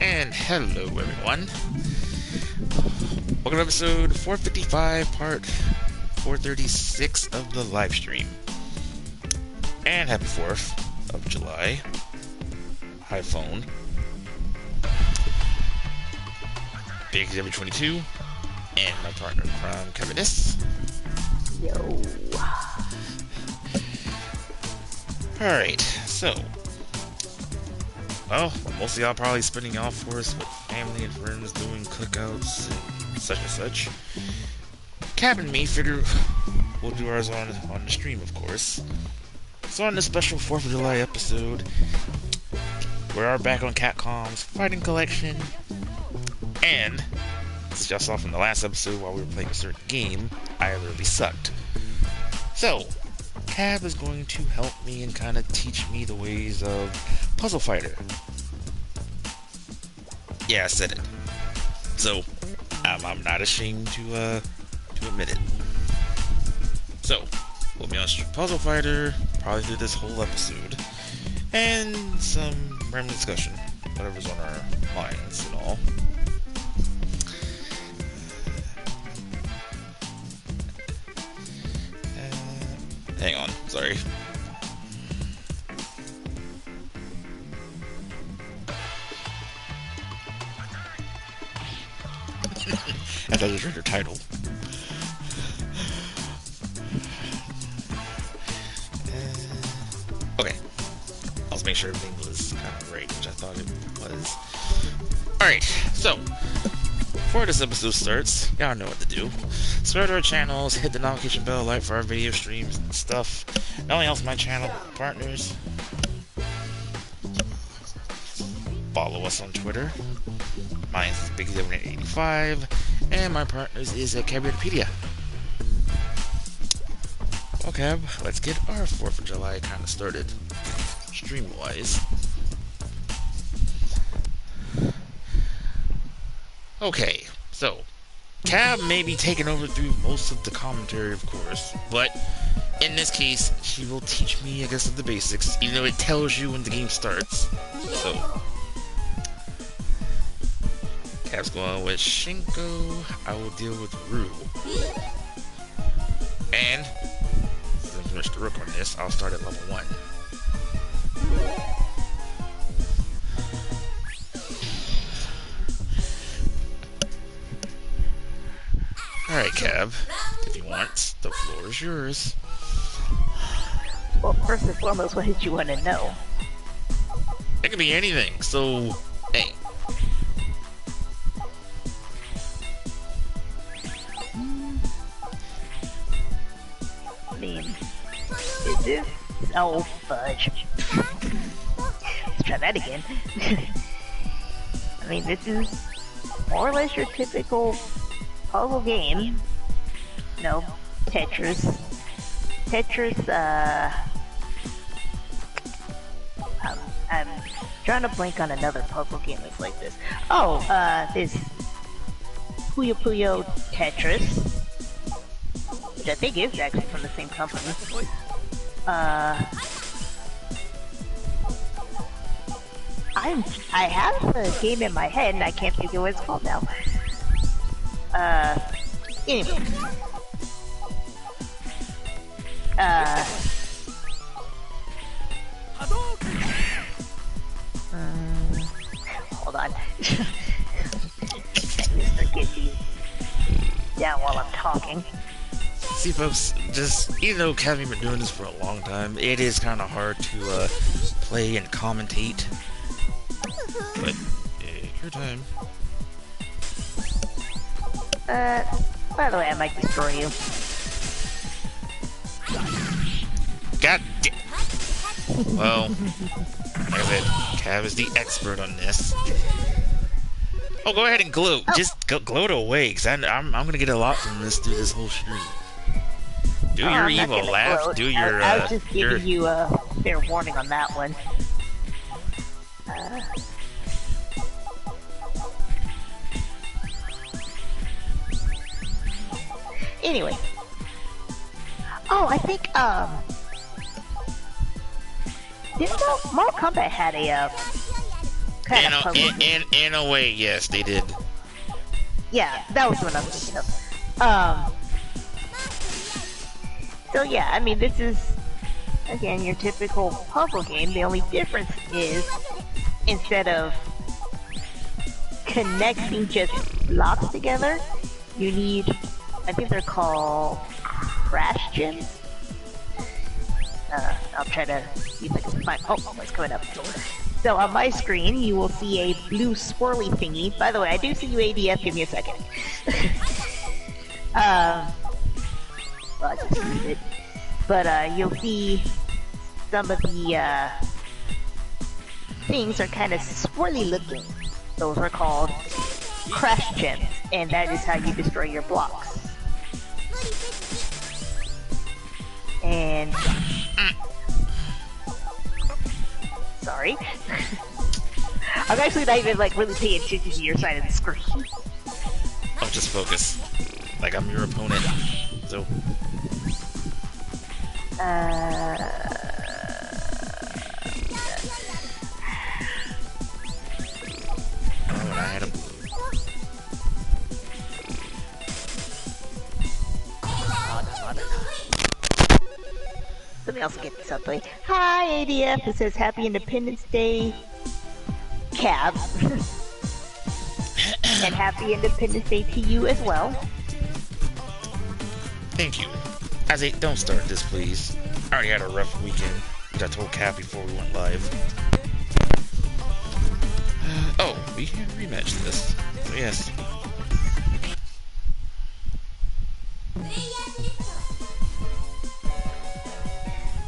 And hello everyone. Welcome to episode 455, part 436 of the live stream. And happy 4th of July. iPhone. BigDW22 and my partner from Cabbitness. Yo. Alright, so well, most of y'all probably spending y'all for us with family and friends doing cookouts and such. Cab and me figure we'll do ours on the stream, of course. So on this special 4th of July episode, we are back on Capcom's Fighting Collection, and as y'all saw from the last episode while we were playing a certain game, I literally sucked. So, Cab is going to help me and kind of teach me the ways of Puzzle Fighter. Yeah, I said it. So, I'm not ashamed to admit it. So, we'll be on Puzzle Fighter, probably through this whole episode, and some random discussion, whatever's on our minds and all. Hang on, sorry. I thought it was your title. Okay. Let's make sure everything was kind of right, which I thought it was. Alright, so before this episode starts, y'all know what to do. Subscribe to our channels, hit the notification bell, like for our video streams and stuff. Not only helps my channel partners. Follow us on Twitter. Mine's BigDW2285, and my partners is Cabbitness1983. Well, Cab, let's get our 4th of July kind of started, stream-wise. Okay, so Cab may be taking over through most of the commentary, of course, but in this case, she will teach me, I guess, of the basics, even though it tells you when the game starts. So, Cab's going with Shinko, I will deal with Rue. And, since I finished the rook on this, I'll start at level 1. Alright, Cab, if you want, the floor is yours. Well, first and foremost, what did you want to know? It could be anything, so, hey. I mean, is this... Oh, fudge. Let's try that again. I mean, this is more or less your typical puzzle game. No, Tetris. I'm trying to blank on another puzzle game that's like this. Oh, this Puyo Puyo Tetris, which I think is actually from the same company. I have the game in my head and I can't figure what it's called now. Anyway. Hold on. Mr. Get these down while I'm talking. See, folks, just, even though Kevin's been doing this for a long time, it is kind of hard to play and commentate. But, your time. By the way, I might destroy you. God damn. Well, like I said, Cav is the expert on this. Oh, go ahead and gloat. Oh. Just gloat away, because I'm gonna get a lot from this through this whole stream. Do your evil laugh. Gloat. Do your. I was just giving you a fair warning on that one. Anyway. Oh, I think, didn't Mortal Kombat had a, kind of puzzle game. In a way, yes, they did. Yeah, that was what I was thinking of. So yeah, I mean, this is, again, your typical puzzle game. The only difference is, instead of connecting just blocks together, you need, I think they're called crash gems. I'll try to see if I can find, oh, what's coming up. So on my screen, you will see a blue swirly thingy. By the way, I do see you, ADF. Give me a second. Well, I just used it. But you'll see some of the things are kind of swirly looking. Those are called crash gems, and that is how you destroy your blocks. And sorry. I'm actually not even like really paying attention to your side of the screen. Oh, just focus. Like I'm your opponent. So. Oh, and I had a blue. Let me also get this up, like, hi ADF, it says Happy Independence Day, Cab. And Happy Independence Day to you as well. Thank you. Don't start this, please. I already had a rough weekend, which I told Cap before we went live. Oh, we can rematch this. So yes.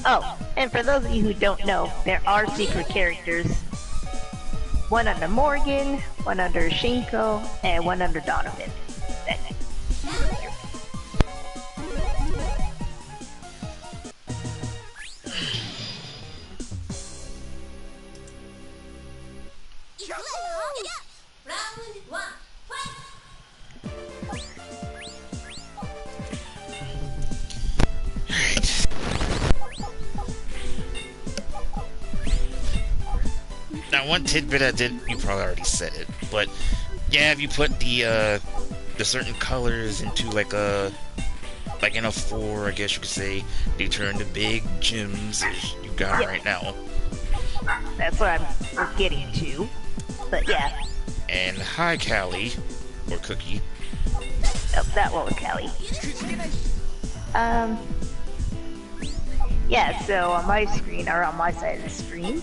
Oh, and for those of you who don't know, there are secret characters. One under Morgan, one under Shinko, and one under Donovan. Now, one tidbit I did, you probably already said it, but yeah, if you put the certain colors into like in a 4, I guess you could say, they turn to big gems as you got right now. That's what I'm getting to, but yeah. And hi, Callie, or Cookie. Oh, that one was Callie. Yeah, so on my screen, or on my side of the screen,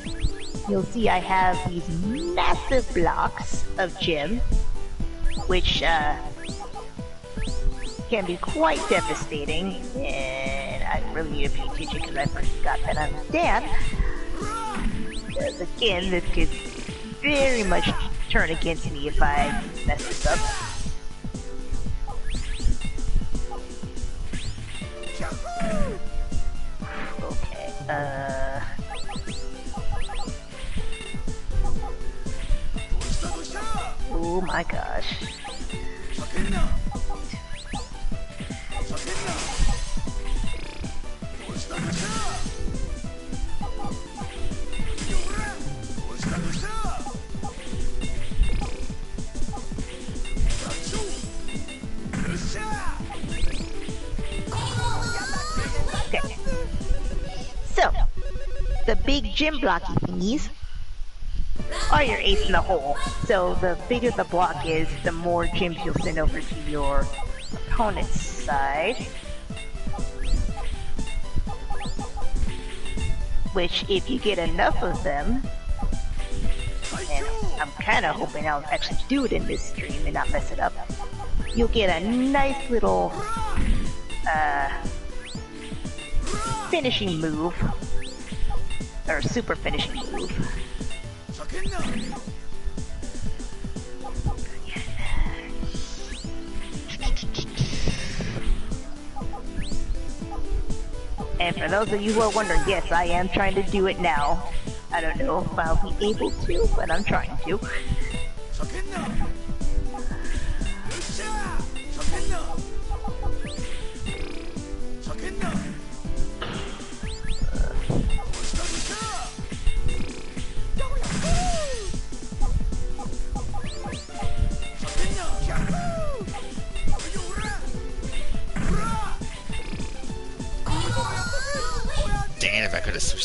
you'll see I have these massive blocks of gem, which can be quite devastating, and I really need to pay attention because I forgot that I'm Dan. Because again, this could very much turn against me if I mess this up. Okay, oh my gosh. Okay. So, the big gem blocky thingies are your ace in the hole. So the bigger the block is, the more gems you'll send over to your opponent's side. Which, if you get enough of them, and I'm kind of hoping I'll actually do it in this stream and not mess it up, you'll get a nice little finishing move, or super finishing move. And for those of you who are wondering, yes, I am trying to do it now. I don't know if I'll be able to, but I'm trying to.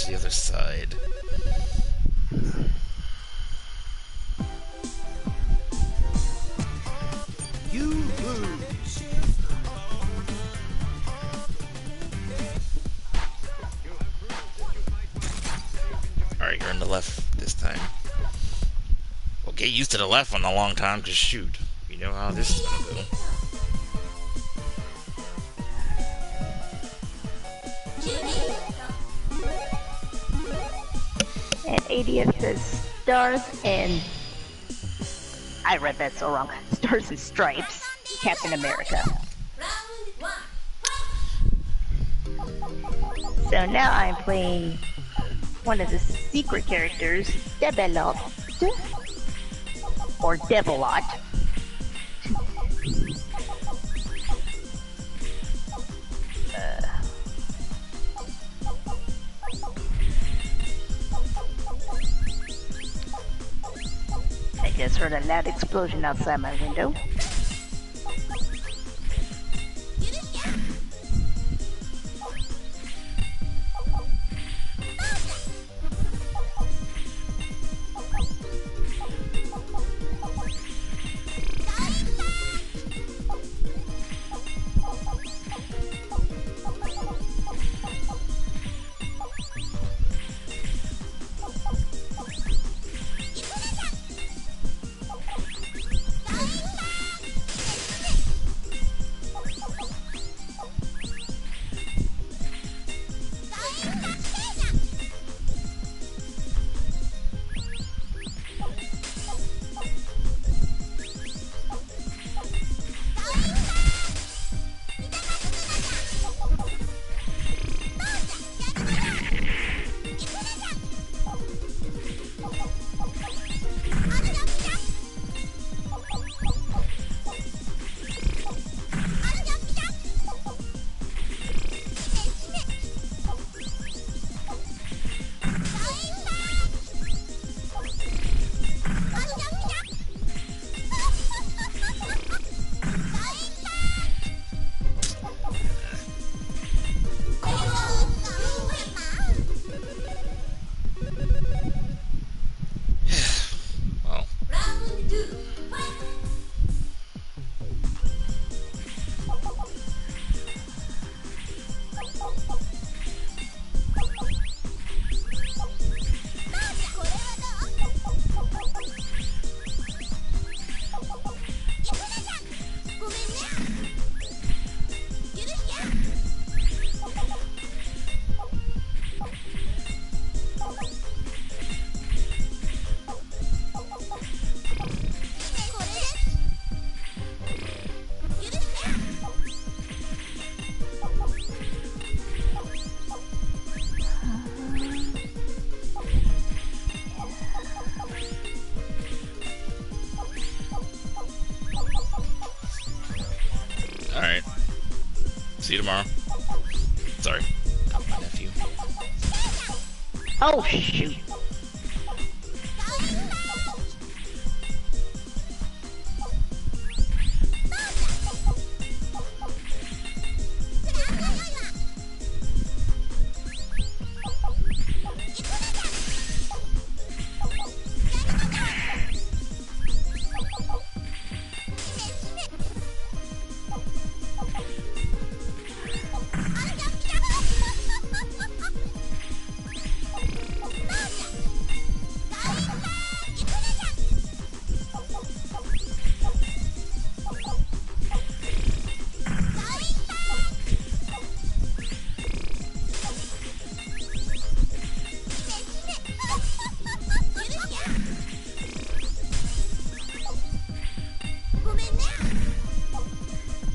to the other side. You lose. Alright, you're in the left this time. Well, get used to the left one a long time, just shoot. You know how this is gonna go. And ADS says stars and... I read that so wrong. Stars and Stripes, Captain America. So now I'm playing one of the secret characters, Developed, or Devilot. I just heard a loud explosion outside my window. Alright. See you tomorrow. Sorry. Not my nephew. Oh, shoot.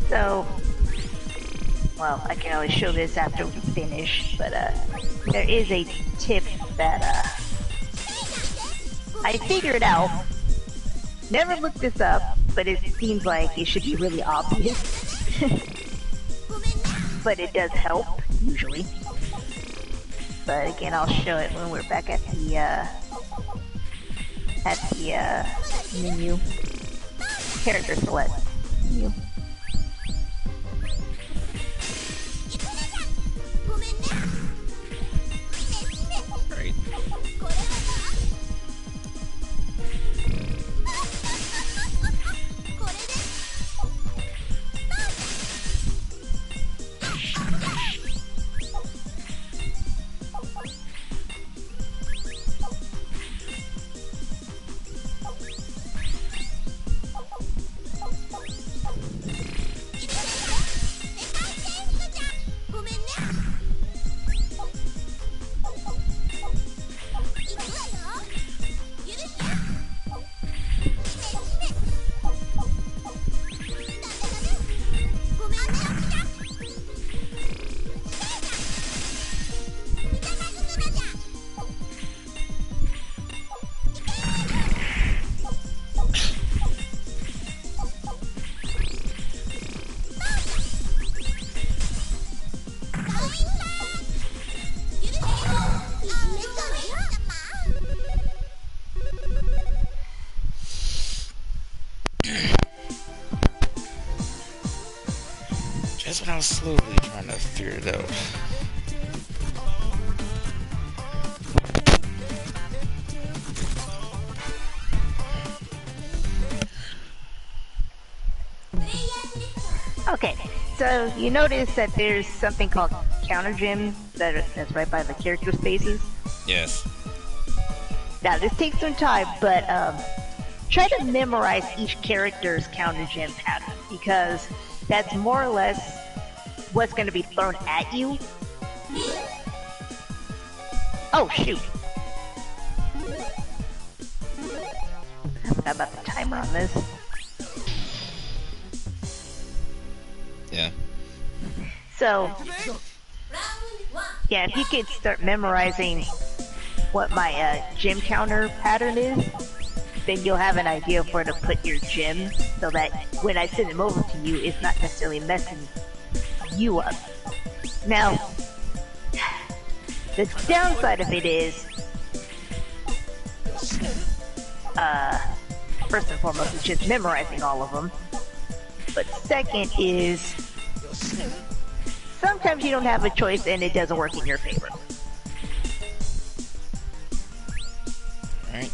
So, well, I can always show this after we finish, but there is a tip that I figured out. Never looked this up, but it seems like it should be really obvious. But it does help, usually. But again, I'll show it when we're back at the menu. Character select menu. I'm slowly trying to figure it out. Okay, so you notice that there's something called counter gym that's right by the character spaces. Yes. Now this takes some time, but try to memorize each character's counter gym pattern because that's more or less what's going to be thrown at you. Oh shoot! I forgot about the timer on this. Yeah. So, yeah, if you could start memorizing what my gym counter pattern is, then you'll have an idea of where to put your gym, so that when I send them over to you, it's not necessarily messing you up. Now, the downside of it is, first and foremost, it's just memorizing all of them. But second is, sometimes you don't have a choice and it doesn't work in your favor. Alright.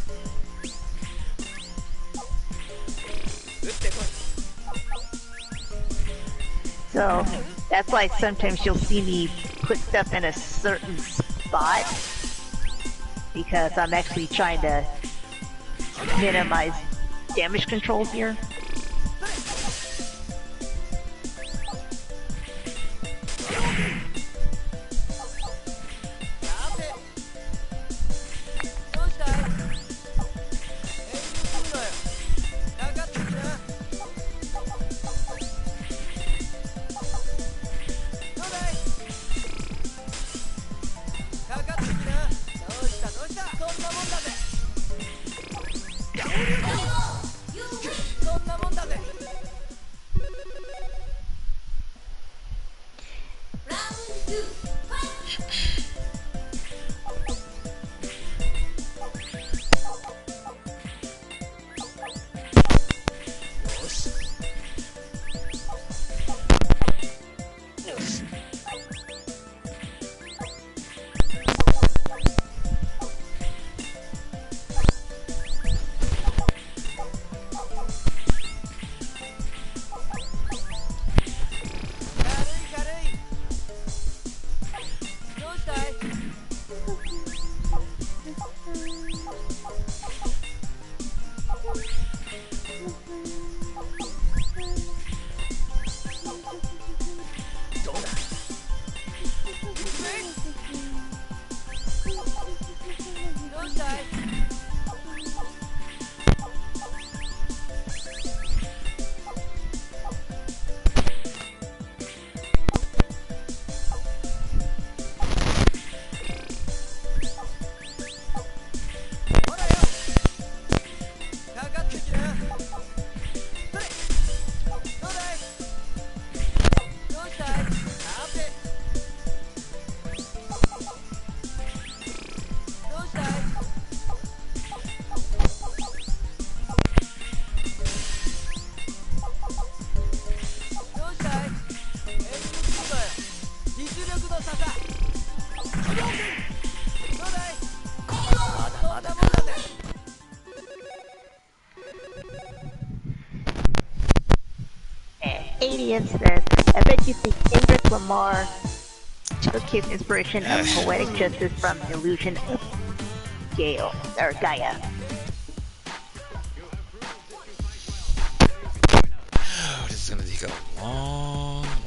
So, that's why sometimes you'll see me put stuff in a certain spot, because I'm actually trying to minimize damage control here. Adian says, I bet you think Kendrick Lamar took his inspiration of poetic justice from Illusion of Gaia. This is gonna take a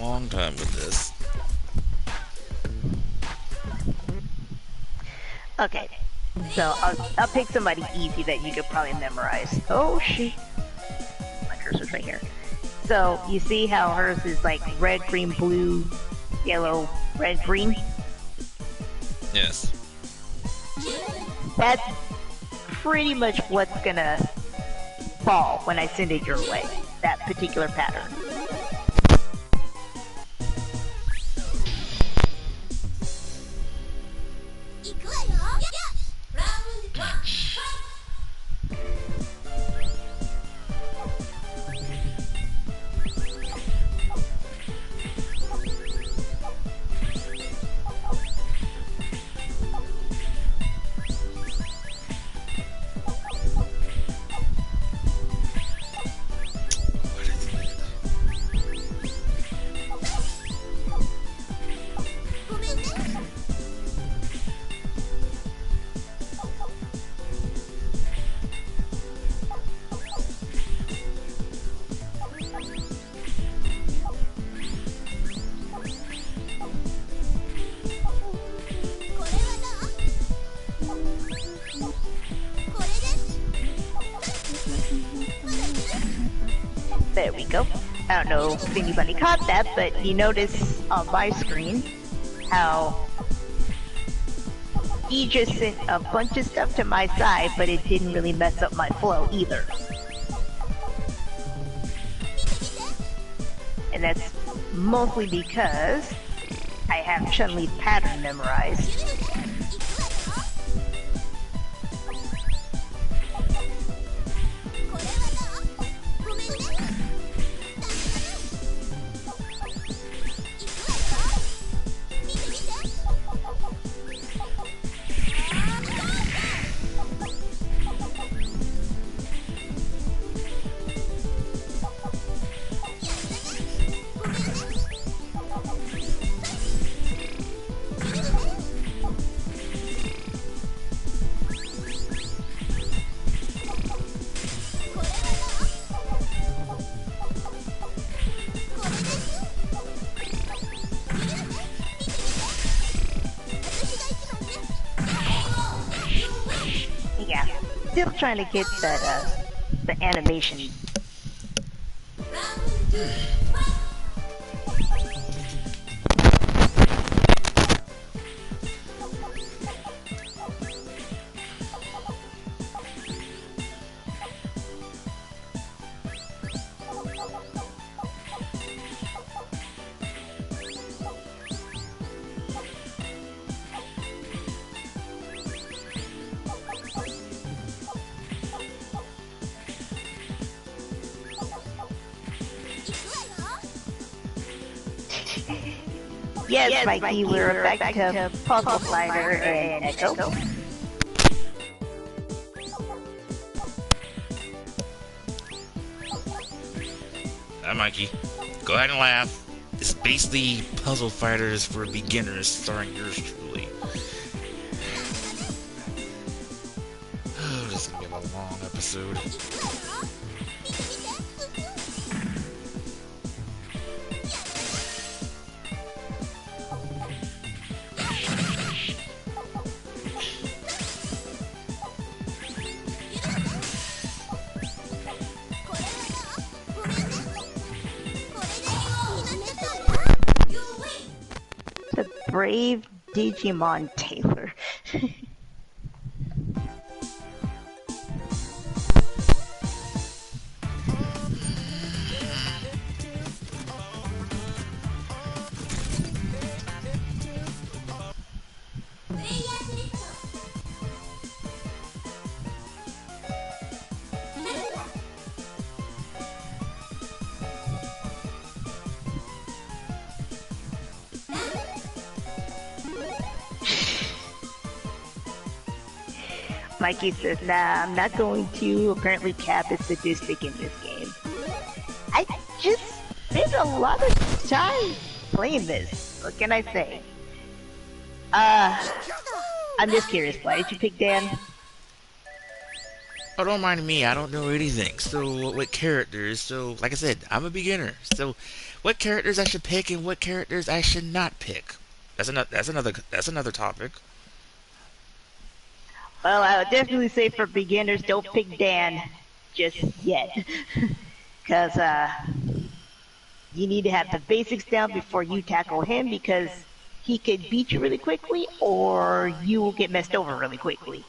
long time with this. Okay, so I'll pick somebody easy that you could probably memorize. Oh shoot, my cursor's right here. So you see how hers is like red, green, blue, yellow, red, green? Yes. That's pretty much what's gonna fall when I send it your way, that particular pattern. There we go. I don't know if anybody caught that, but you notice on my screen how he just sent a bunch of stuff to my side, but it didn't really mess up my flow either. And that's mostly because I have Chun-Li's pattern memorized. Yeah, still trying to get that, the animation. Yes, Mikey, we're back to Puzzle Fighter and Echo. Hi, Mikey. Go ahead and laugh. It's basically Puzzle Fighters for beginners, starring yours truly. Oh, this is gonna be a long episode. The brave Digimon Taylor. Mikey says, nah, I'm not going to. Apparently Cap is sadistic in this game. I just spent a lot of time playing this. What can I say? I'm just curious, why did you pick Dan? Oh, don't mind me. I don't know anything. So, what characters? So, like I said, I'm a beginner. So, what characters I should pick and what characters I should not pick? That's another topic. Well, I would definitely say for beginners, don't pick Dan just yet. Because, you need to have the basics down before you tackle him, because he could beat you really quickly, or you will get messed over really quickly.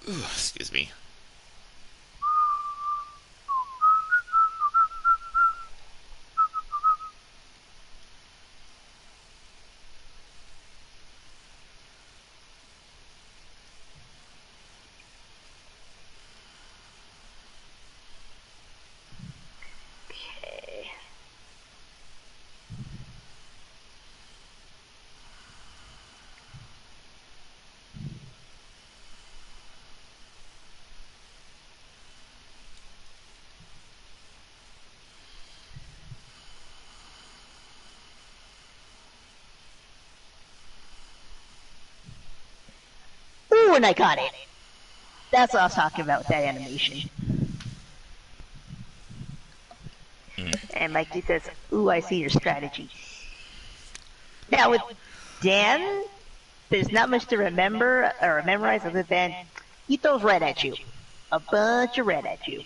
Ooh, excuse me. when I got it. That's what I was talking about with that animation. And Mikey says, ooh, I see your strategy. Now with Dan, there's not much to remember or memorize other than he throws red at you. A bunch of red at you.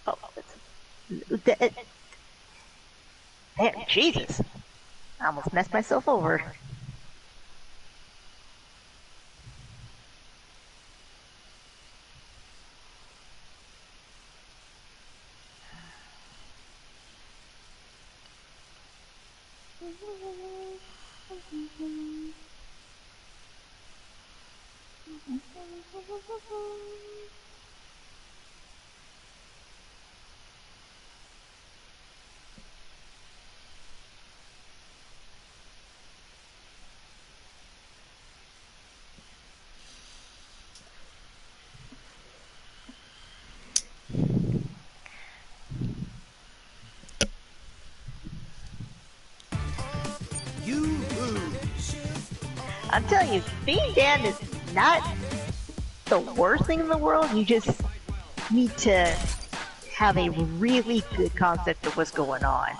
Oh, damn, Jesus. I almost messed myself over. You lose. I'm telling you, being Dan is not the worst thing in the world. You just need to have a really good concept of what's going on.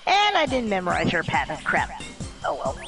And I didn't memorize her pattern. Crap. Oh well.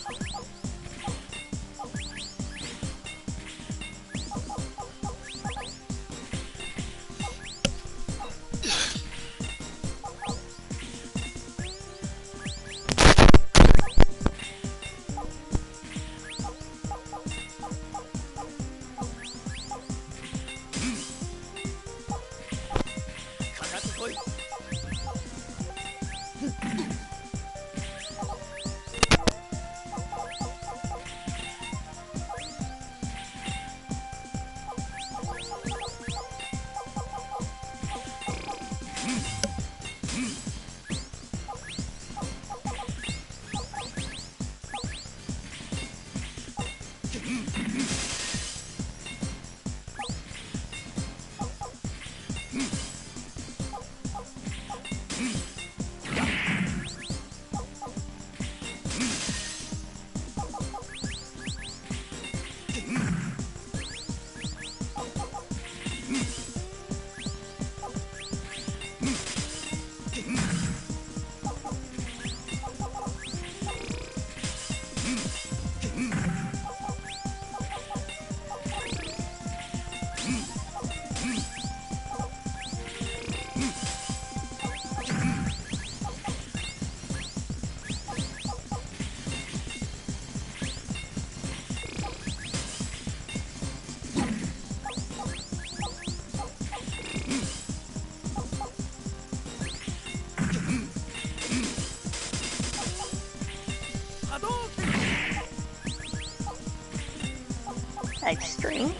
Extreme.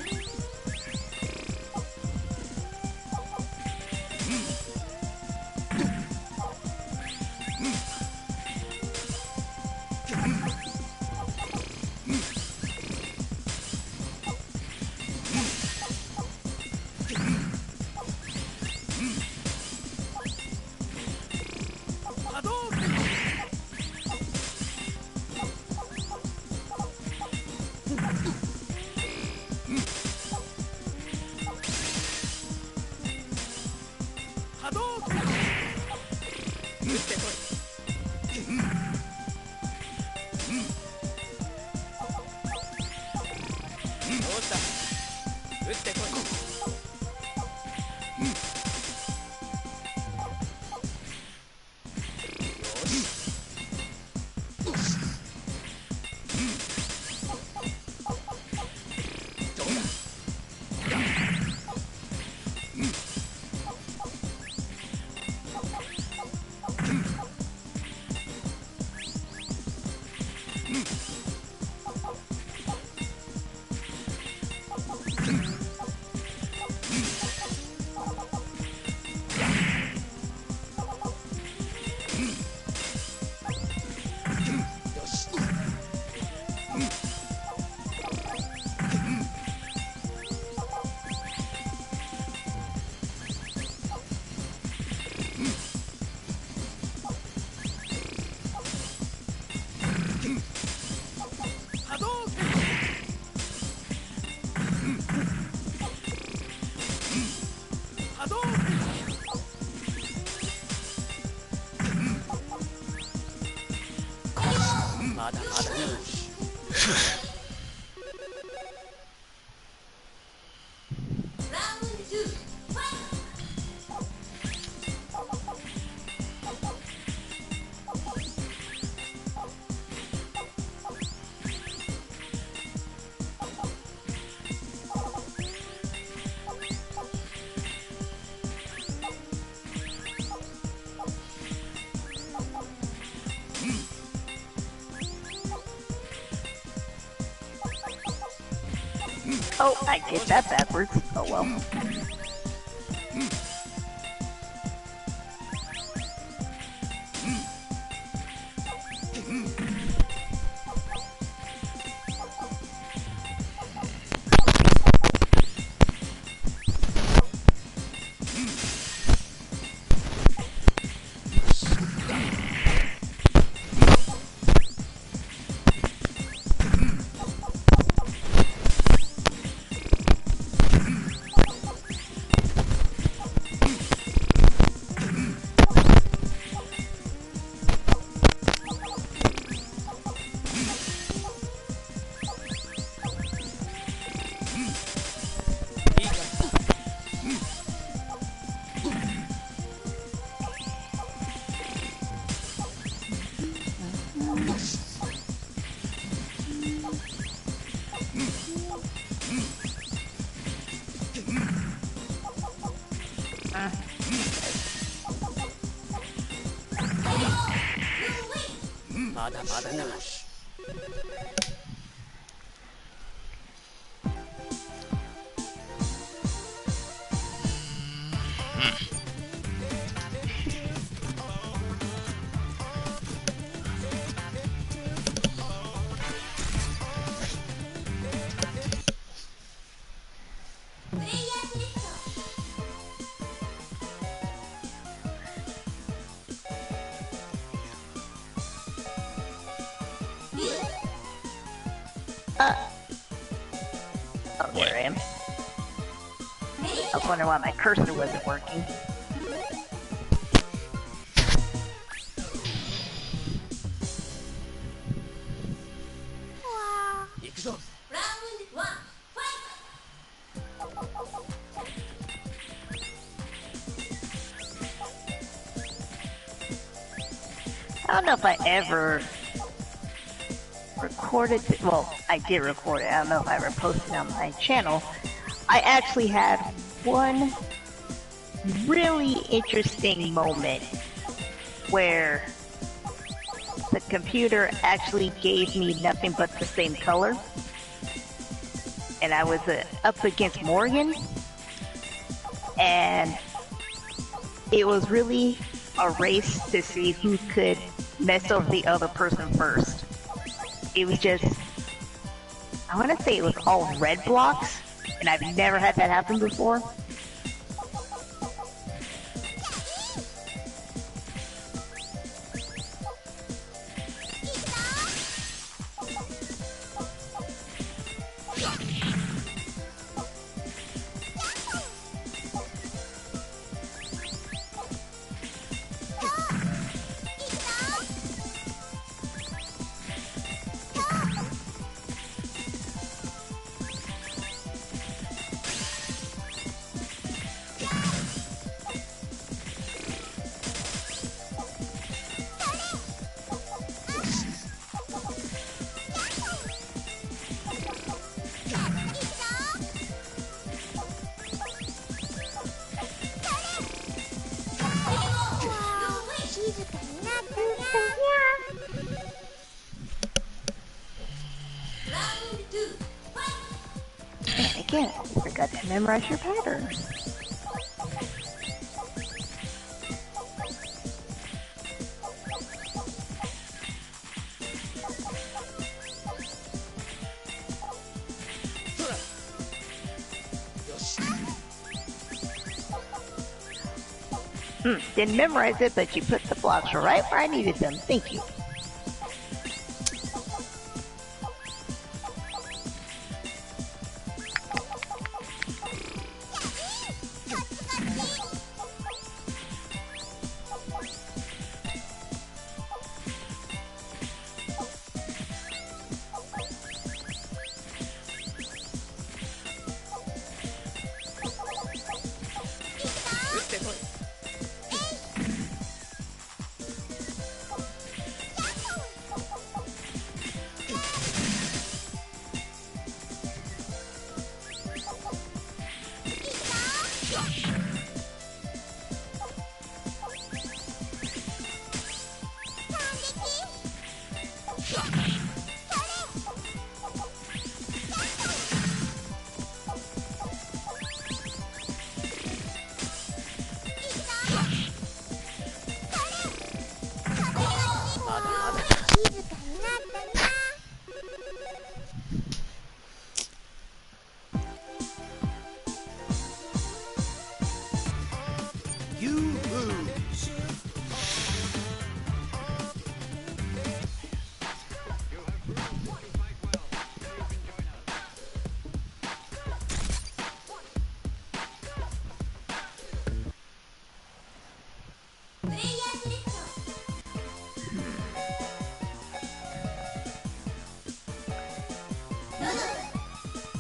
Oh, I did that backwards. Oh well. Oh, there I am. I was wondering why my cursor wasn't working. I don't know if I ever recorded it. Well, I did record it. I don't know if I ever posted it on my channel. I actually had one really interesting moment where the computer actually gave me nothing but the same color. And I was up against Morgan. And it was really a race to see who could mess over the other person first. It was just, I want to say it was all red blocks, and I've never had that happen before. again. You forgot to memorize your patterns. Didn't memorize it, but you put the blocks right where I needed them. Thank you.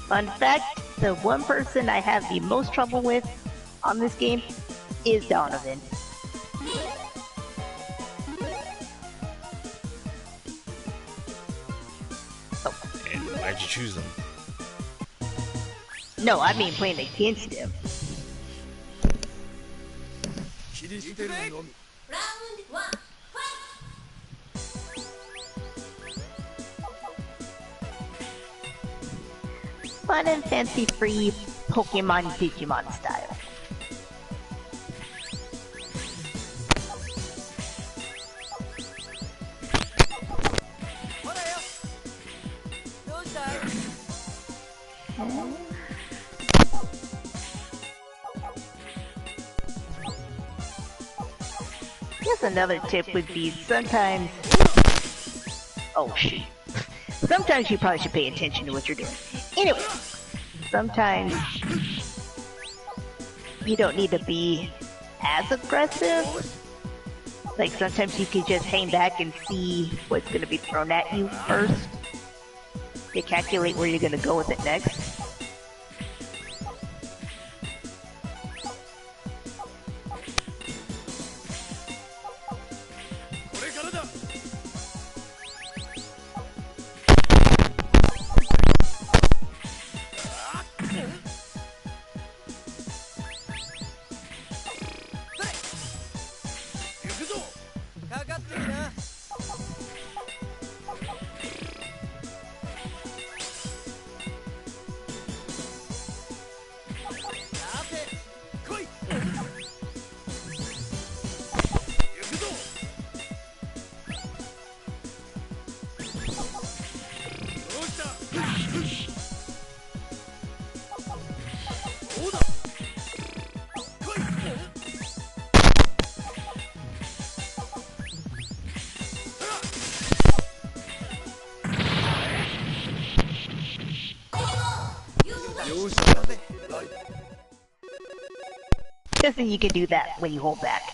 Fun fact, the one person I have the most trouble with on this game is Donovan. And why'd you choose them? No, I mean playing against him. Fun and fancy-free Pokemon Digimon style. Guess another tip would be sometimes... Oh shoot. Sometimes you probably should pay attention to what you're doing. Anyway, sometimes you don't need to be as aggressive. Like sometimes you can just hang back and see what's going to be thrown at you first. To calculate where you're going to go with it next. Guessing you can do that when you hold back.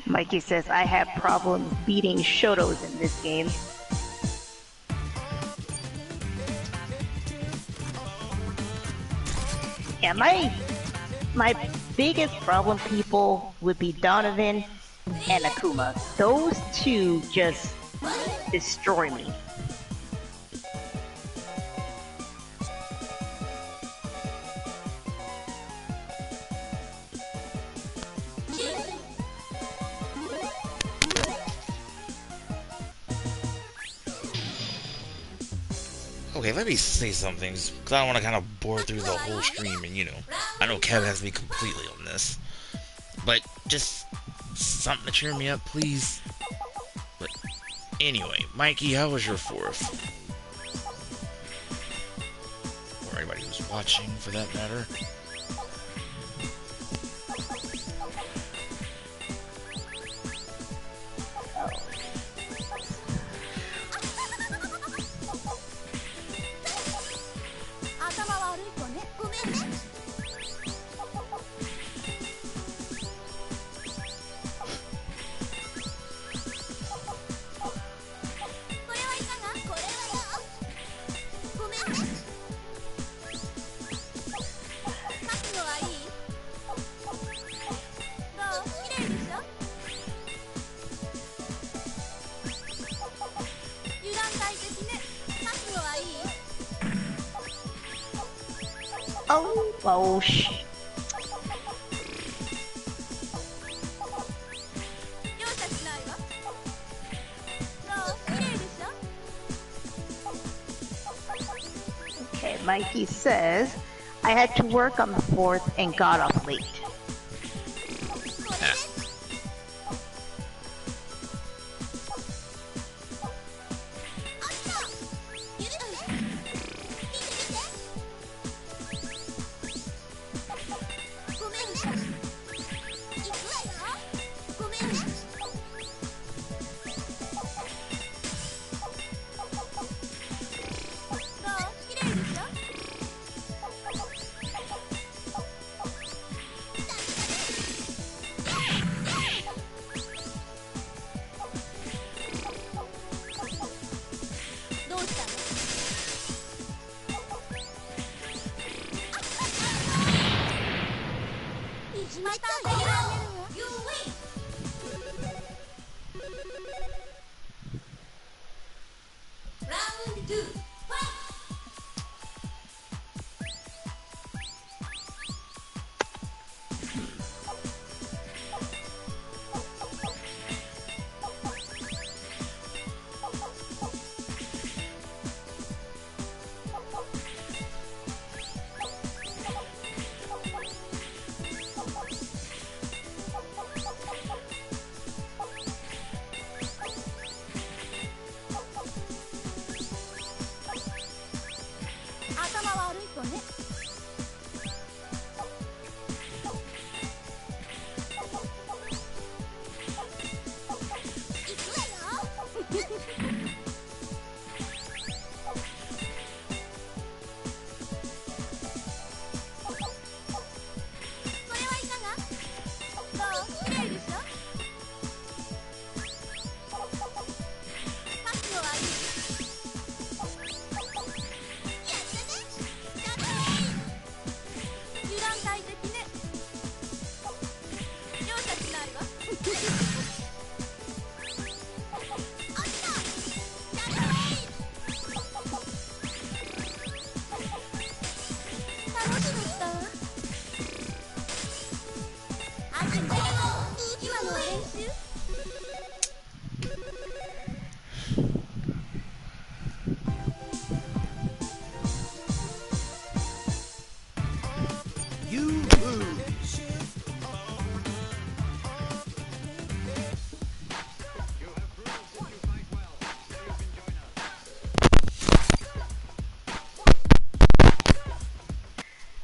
Mikey says, I have problems beating Shotos in this game. Yeah, my biggest problem, people, would be Donovan and Akuma. Those two just destroy me. Okay, let me say something, because I don't want to kind of bore through the whole stream, and you know, I know Kev has me completely on this, but just something to cheer me up, please. But anyway, Mikey, how was your fourth? Or anybody who's watching, for that matter. Oh, shit. Okay, Mikey says, I had to work on the 4th and got off late.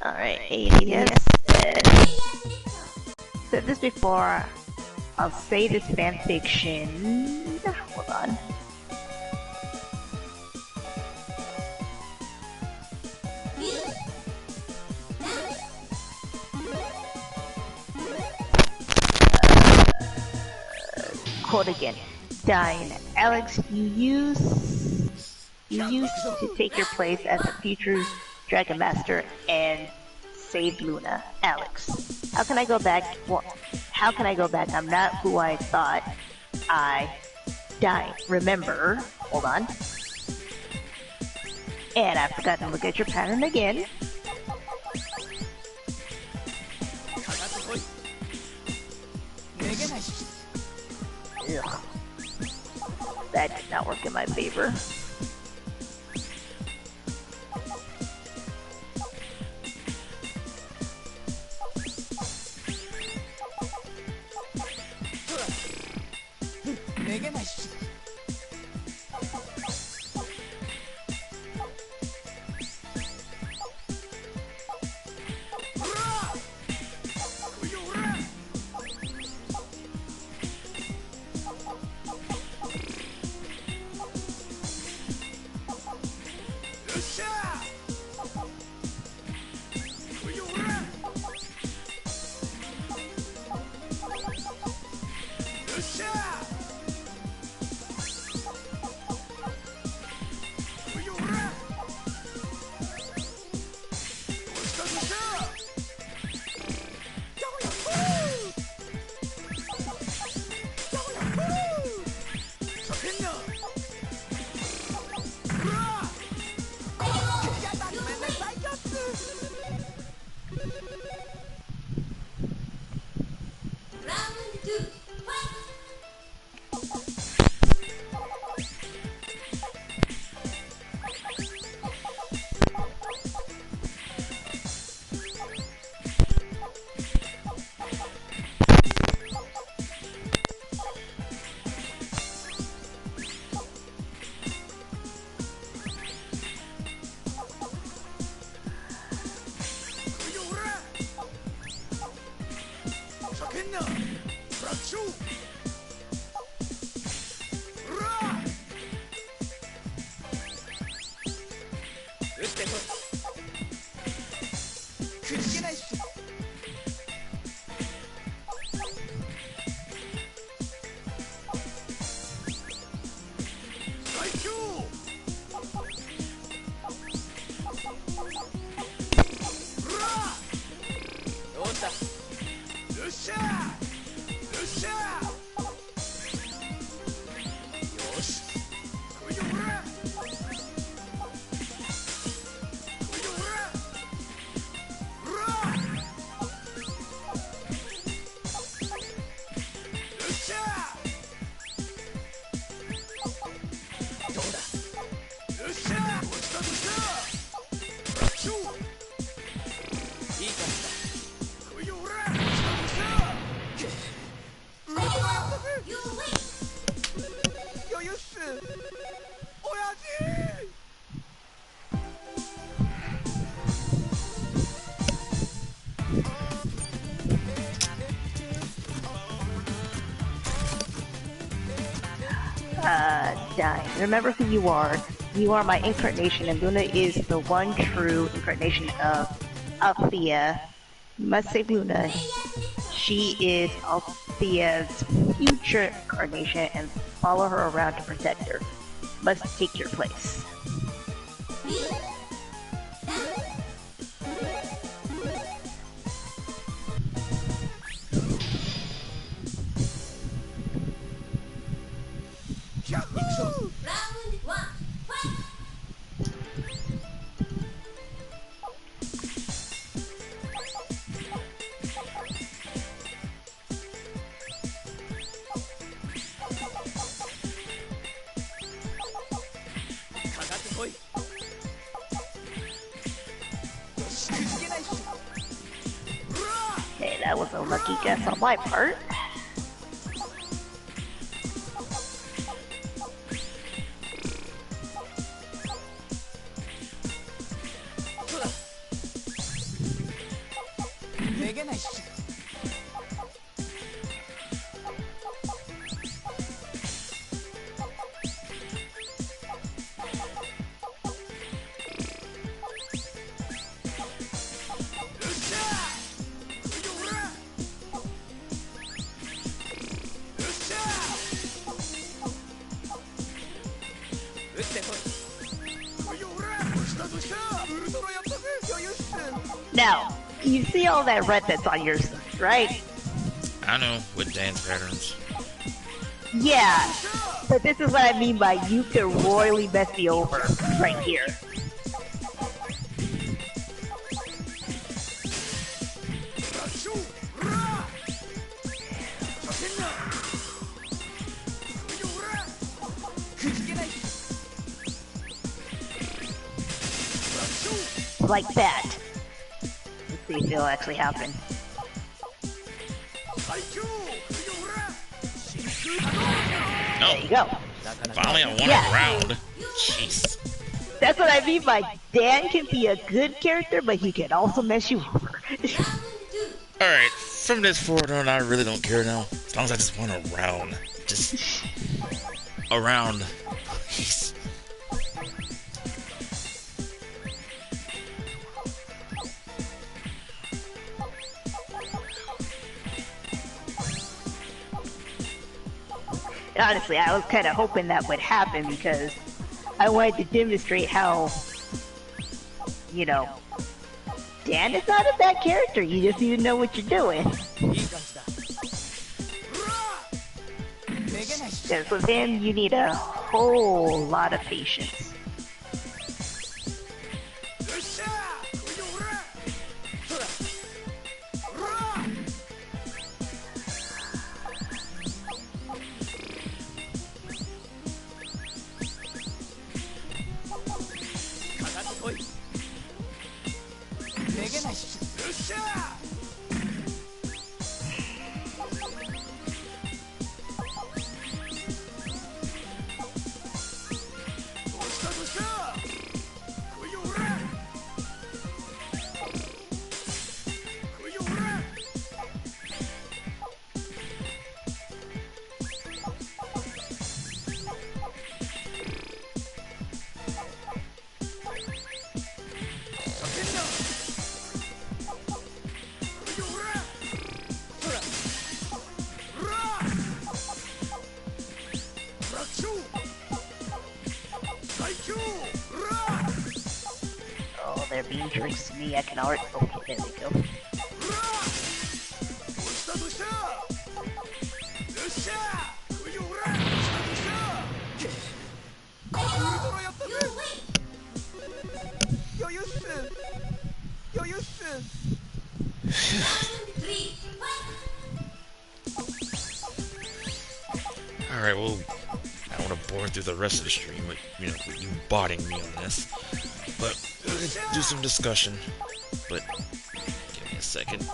Alright, ADS. Said this before. I'll say this fanfiction. Hold on. Quote again. Dying. Alex, you used to take your place as a future Dragon Master and save Luna. Alex, how can I go back? Well, how can I go back? I'm not who I thought I died. Remember, hold on. And I forgot to look at your pattern again. Ugh. That did not work in my favor. Dying. Remember who you are. You are my incarnation, and Luna is the one true incarnation of Althea. You must save Luna. She is Althea's future incarnation, and follow her around to protect her. Must take your place. Okay, that was a lucky guess on my part. Now, you see all that red that's on your stuff, right? I know, with dance patterns. Yeah, but this is what I mean by you could royally mess me over right here. Like that. Let's see if it'll actually happen. No. There you go. Finally, I won a round. Jeez. That's what I mean by Dan can be a good character, but he can also mess you over. Alright, from this forward on, I really don't care now. As long as I just won a round. Just a round. Please. Honestly, I was kind of hoping that would happen because I wanted to demonstrate how, you know, Dan is not a bad character. You just need to know what you're doing. Because with him, you need a whole lot of patience. Oh, they're being jerks to me. I can already. Okay, there we go. Alright, well, I don't want to bore through the rest of the stream with, with you botting me on this. But, we'll do some discussion. But, give me a second.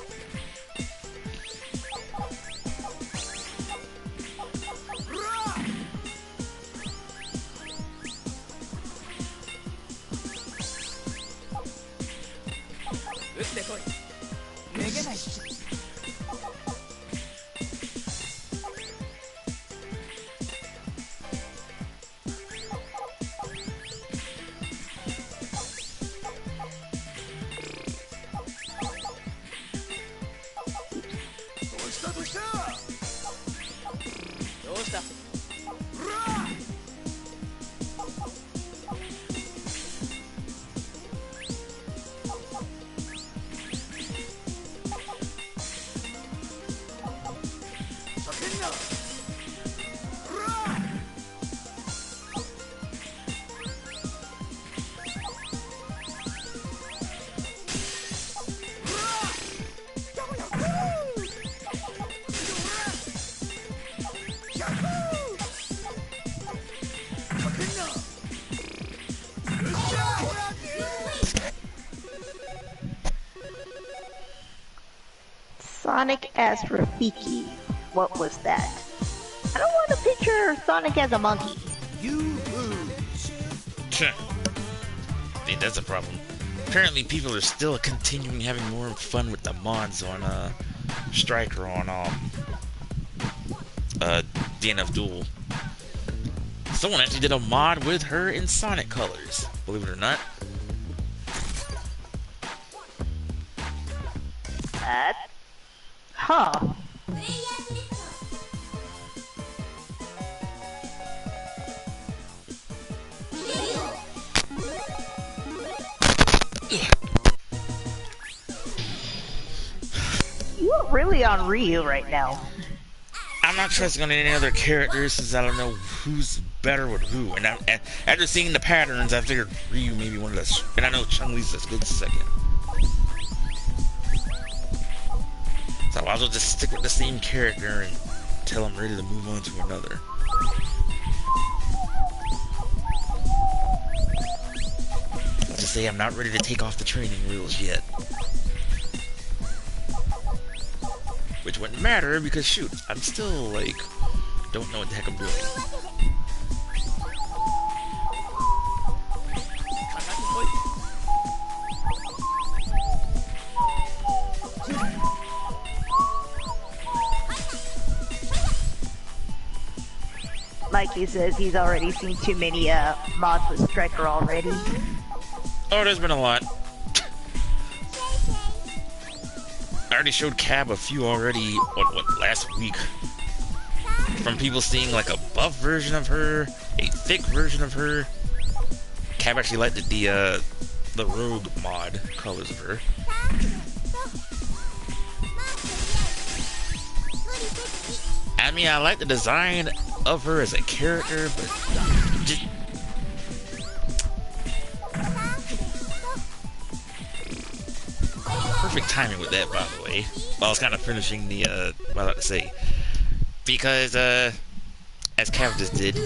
Sonic as Rafiki. What was that? I don't want to picture Sonic as a monkey. You lose. Think that's a problem. apparently people are still continuing having more fun with the mods on Striker on DNF Duel. Someone actually did a mod with her in Sonic colors, believe it or not. Huh. You're really on Ryu right now. I'm not trusting on any other characters since I don't know who's better with who. And after seeing the patterns, I figured Ryu may be one of the... And I know Chun-Li's as good second. So I might as well just stick with the same character until I'm ready to move on to another. Let's just say I'm not ready to take off the training wheels yet. Which wouldn't matter because, shoot, I'm still, like, don't know what the heck I'm doing. Mikey says he's already seen too many mods with Striker already. Oh, there's been a lot. I already showed Cab a few already, what, last week. From people seeing like a buff version of her, a thick version of her. Cab actually liked the rogue mod colors of her. I mean, I like the design of her as a character, but just... Perfect timing with that, by the way. While I was kind of finishing the, what I like to say. Because, as Cav just did,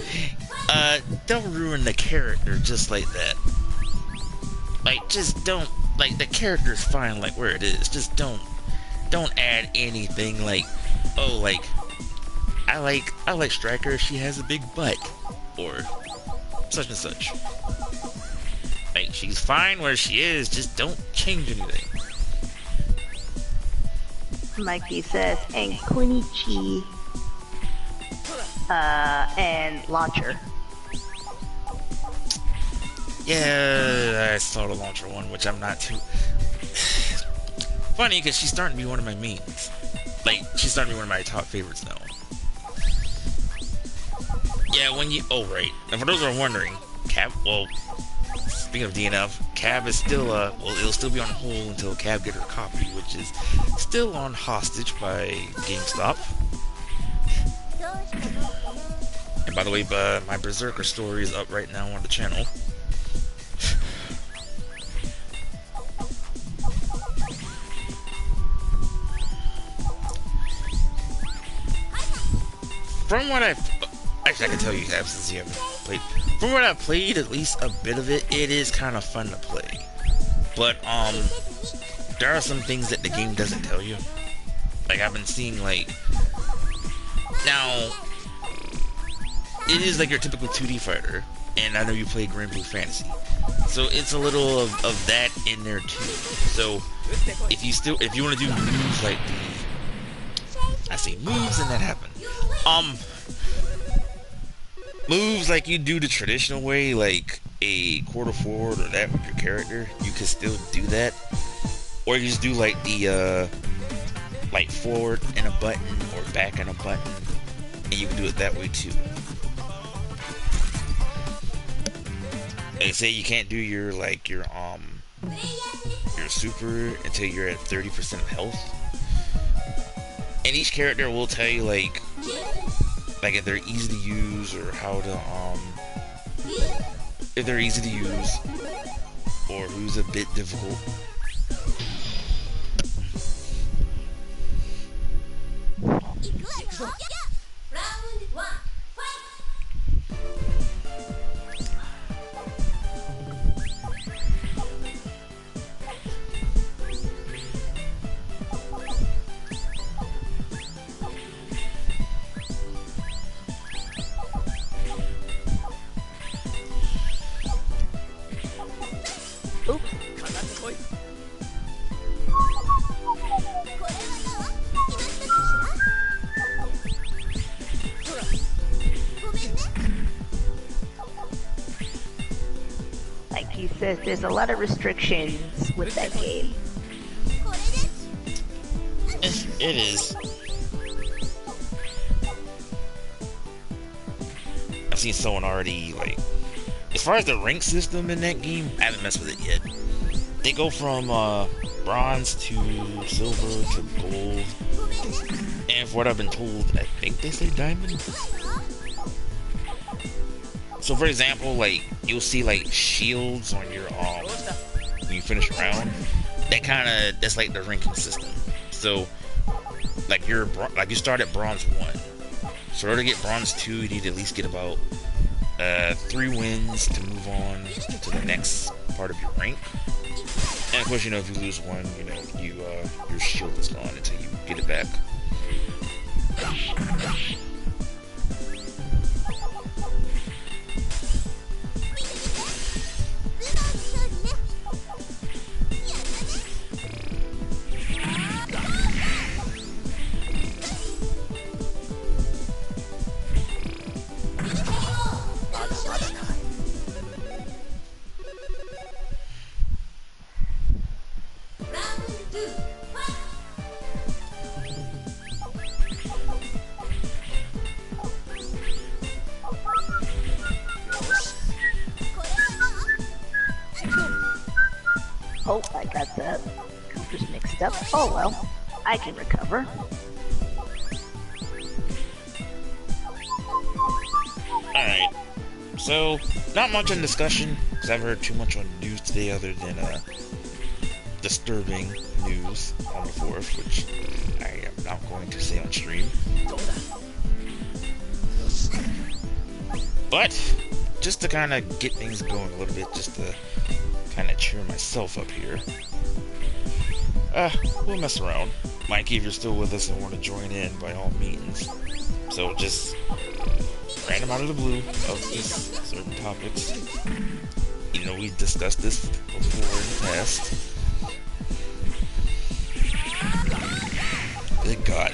don't ruin the character just like that. Like, just don't, like, the character's fine like where it is. Just don't add anything like, oh, like, I like Striker, she has a big butt. Or such and such. Like, she's fine where she is, just don't change anything. Mikey says, and Kunichi, and Launcher. Yeah, I saw the Launcher one, which I'm not too... Funny, because she's starting to be one of my mains. Like, she's starting to be one of my top favorites now. Yeah, when you... Oh, right. And for those who are wondering, Cab... Well, speaking of DNF, Cab is still, well, it'll still be on hold until Cab gets her copy, which is still on hostage by GameStop. And by the way, my Berserker story is up right now on the channel. From what I've... Actually, I can tell you have since you haven't played. From what I've played, at least a bit of it, it is kind of fun to play. But, there are some things that the game doesn't tell you. Like, I've been seeing, like... Now, it is like your typical 2D fighter. And I know you play Grand Blue Fantasy. So, it's a little of that in there, too. So, if you want to do moves like the... I say moves and that happen. Moves like you do the traditional way, like a quarter forward or that with your character, you can still do that. Or you just do like the, like forward and a button or back and a button, and you can do it that way too. They say you can't do your, like, your super until you're at 30% of health. And each character will tell you, like if they're easy to use or how to, if they're easy to use or who's a bit difficult. says there's a lot of restrictions with that game. It is. I've seen someone already, like, as far as the rank system in that game, I haven't messed with it yet. They go from bronze to silver to gold, and for what I've been told, I think they say diamond. So for example, like, you'll see like shields on your when you finish a round. That's like the ranking system. So like you start at bronze 1. So in order to get bronze 2, you need to at least get about 3 wins to move on to the next part of your rank. And of course, you know, if you lose one, you know, your shield is gone until you get it back. Oh, I got the computers mixed up. Oh well, I can recover. Alright, so not much on discussion, because I've heard too much on news today other than disturbing news on the 4th, which I am not going to say on stream. But, just to kind of get things going a little bit, just to kind of cheer myself up here. We'll mess around. Mikey, if you're still with us and want to join in, by all means. So just random out of the blue of these certain topics. You know, we discussed this before in the past. Good God.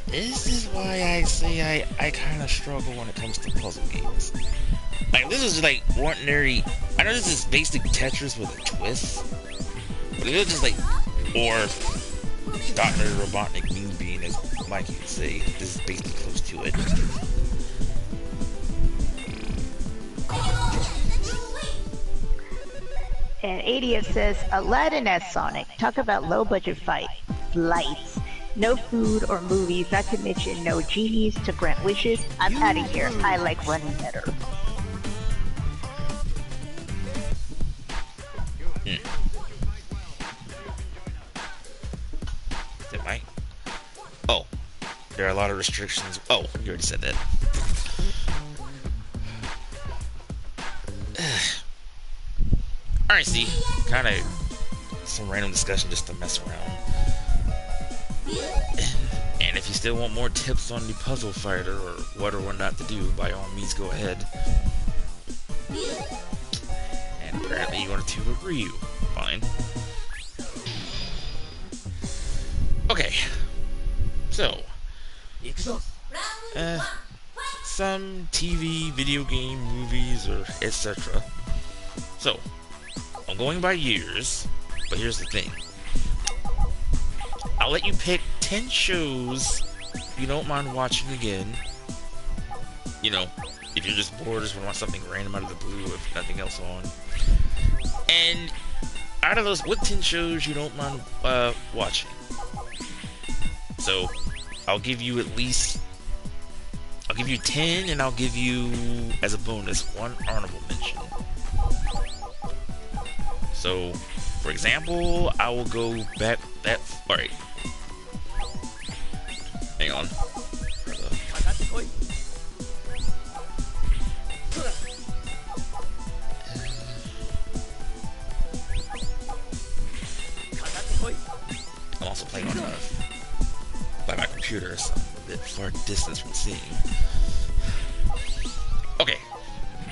This is why I say I kind of struggle when it comes to puzzle games. Like, this is like ordinary. I know this is basic Tetris with a twist, but it was just like, or Dr. Robotnik Mean Bean, as Mikey would say, this is basically close to it. And 80th says, Aladdin as Sonic. Talk about low budget flights. No food or movies, not to mention no genies to grant wishes. I'm out of here. I like running better. Is it Mike? Oh, there are a lot of restrictions. Oh, you already said that. Alright, see, kind of some random discussion just to mess around. And if you still want more tips on the puzzle fighter or what or what not to do, by all means go ahead. And apparently you wanted to agree. Fine. Okay. So, some TV, video game, movies, or etc. So, I'm going by years, but here's the thing. I'll let you pick 10 shows you don't mind watching again. You know, if you're just bored or just want something random out of the blue with nothing else on. And out of those, what 10 shows you don't mind watching? So, I'll give you 10, and I'll give you, as a bonus, 1 honorable mention. So, for example, I will go back that. Alright. Hang on. I'm also playing on by my computer, so I'm a bit far distance from seeing. Okay.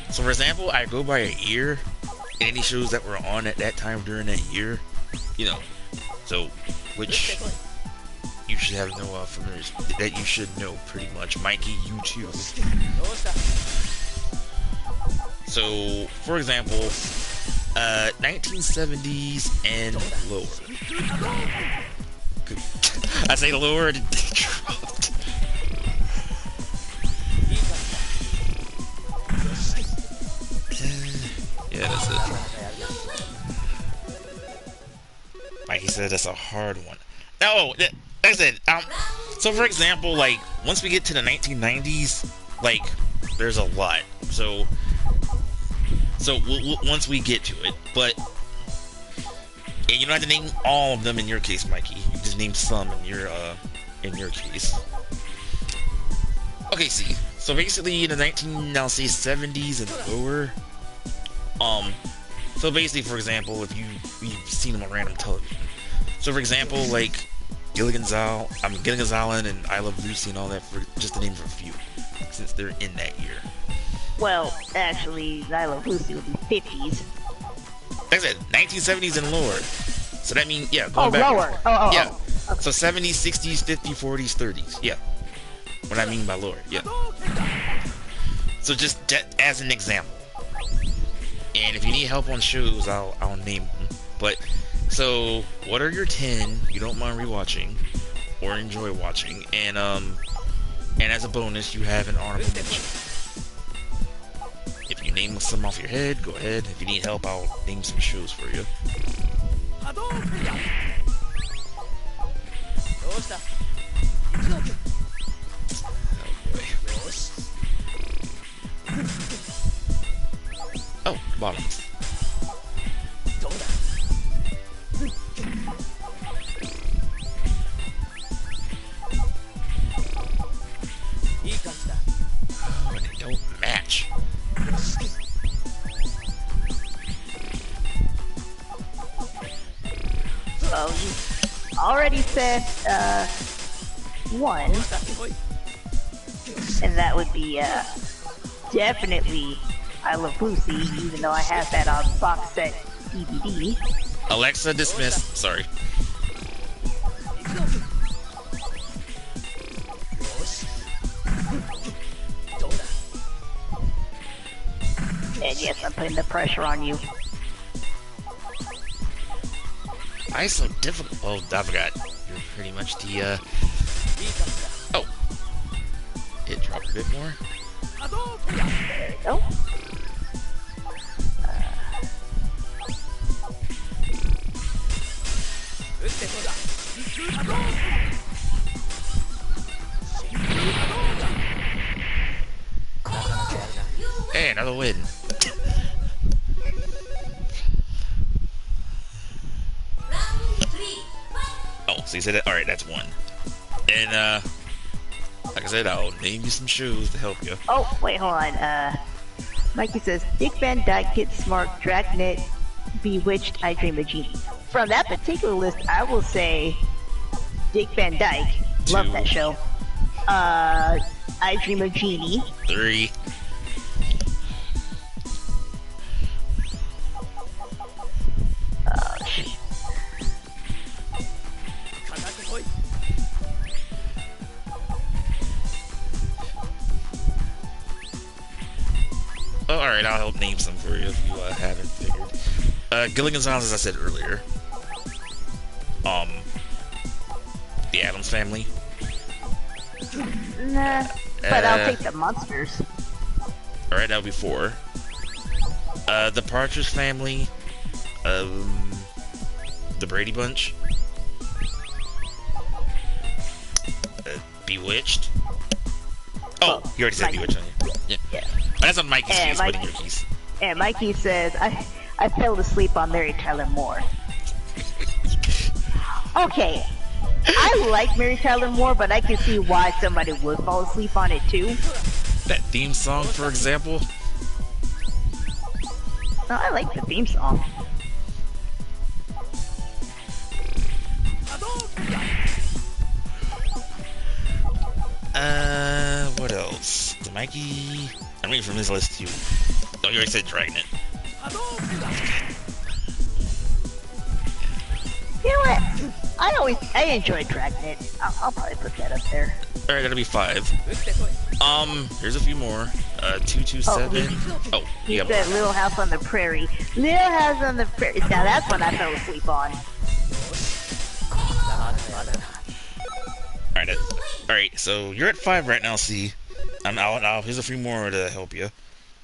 So for example, I go by a year. Any shows that were on at that time during that year, you know, so which you should have no familiar that you should know pretty much. Mikey, you too. So, for example, 1970s and lower. I say lower and it dropped. Yeah, that's it. Mikey said that's a hard one. No, like I said, so for example, like, once we get to the 1990s, like, there's a lot. So once we get to it, but and you don't have to name all of them in your case, Mikey. You just name some in your case. Okay, see. So basically, in the 70s and lower, so basically, for example, if you've seen them on random television. So for example, like Gilligan's Island and I Love Lucy and all that, for just to name for a few, since they're in that year. Well, actually, I Love Lucy would be 50s. Like I said, 1970s and lower. So that means, yeah, going back. Lower. Yeah. Okay. So 70s, 60s, 50s, 40s, 30s. Yeah. What I mean by lower. Yeah. So just as an example. And if you need help on shows, I'll name them. But, so, what are your 10 you don't mind rewatching or enjoy watching? And as a bonus, you have an honorable mention. If you name some off your head, go ahead. If you need help, I'll name some shows for you. Oh boy. Oh, bottoms. Oh, and they don't match. Oh, you already said, one. And that would be, definitely I Love Lucy, even though I have that on box set DVD. Alexa, dismiss. Sorry. And yes, I'm putting the pressure on you. Why is so difficult? Oh, I forgot. You're pretty much the, Oh. It dropped a bit more. There we go. Hey, another win. Oh, so you said that? Alright, that's one. And, like I said, I'll name you some shows to help you. Oh, wait, hold on. Mikey says, Dick Van Dyke, Get Smart, Dragnet, Bewitched, I Dream of Jeannie. From that particular list, I will say Dick Van Dyke. Love that show. I Dream of Jeannie. 3. Oh, shit. Oh, alright, I'll help name some for you if you haven't figured. Gilligan's Island, as I said earlier. The Addams Family. Nah, but I'll take the monsters. Alright, that'll be 4. The Partridge Family. The Brady Bunch. Bewitched. Oh, you already said Bewitched on you. Yeah. That's on Mikey's case, but in your case. And Mikey says, I fell asleep on Mary Tyler Moore. Okay, I like Mary Tyler Moore, but I can see why somebody would fall asleep on it too. That theme song, for example. No, I like the theme song. What else? The Mikey... I'm reading from his list too. Oh, you already said Dragnet. You know what? I enjoy Dragnet. I'll probably put that up there. Alright, that'll be 5. Here's a few more. 227. Oh, He yeah. said Little House on the Prairie. Little House on the Prairie. Now that's one I fell asleep on. Alright, so you're at 5 right now, C. Here's a few more to help you.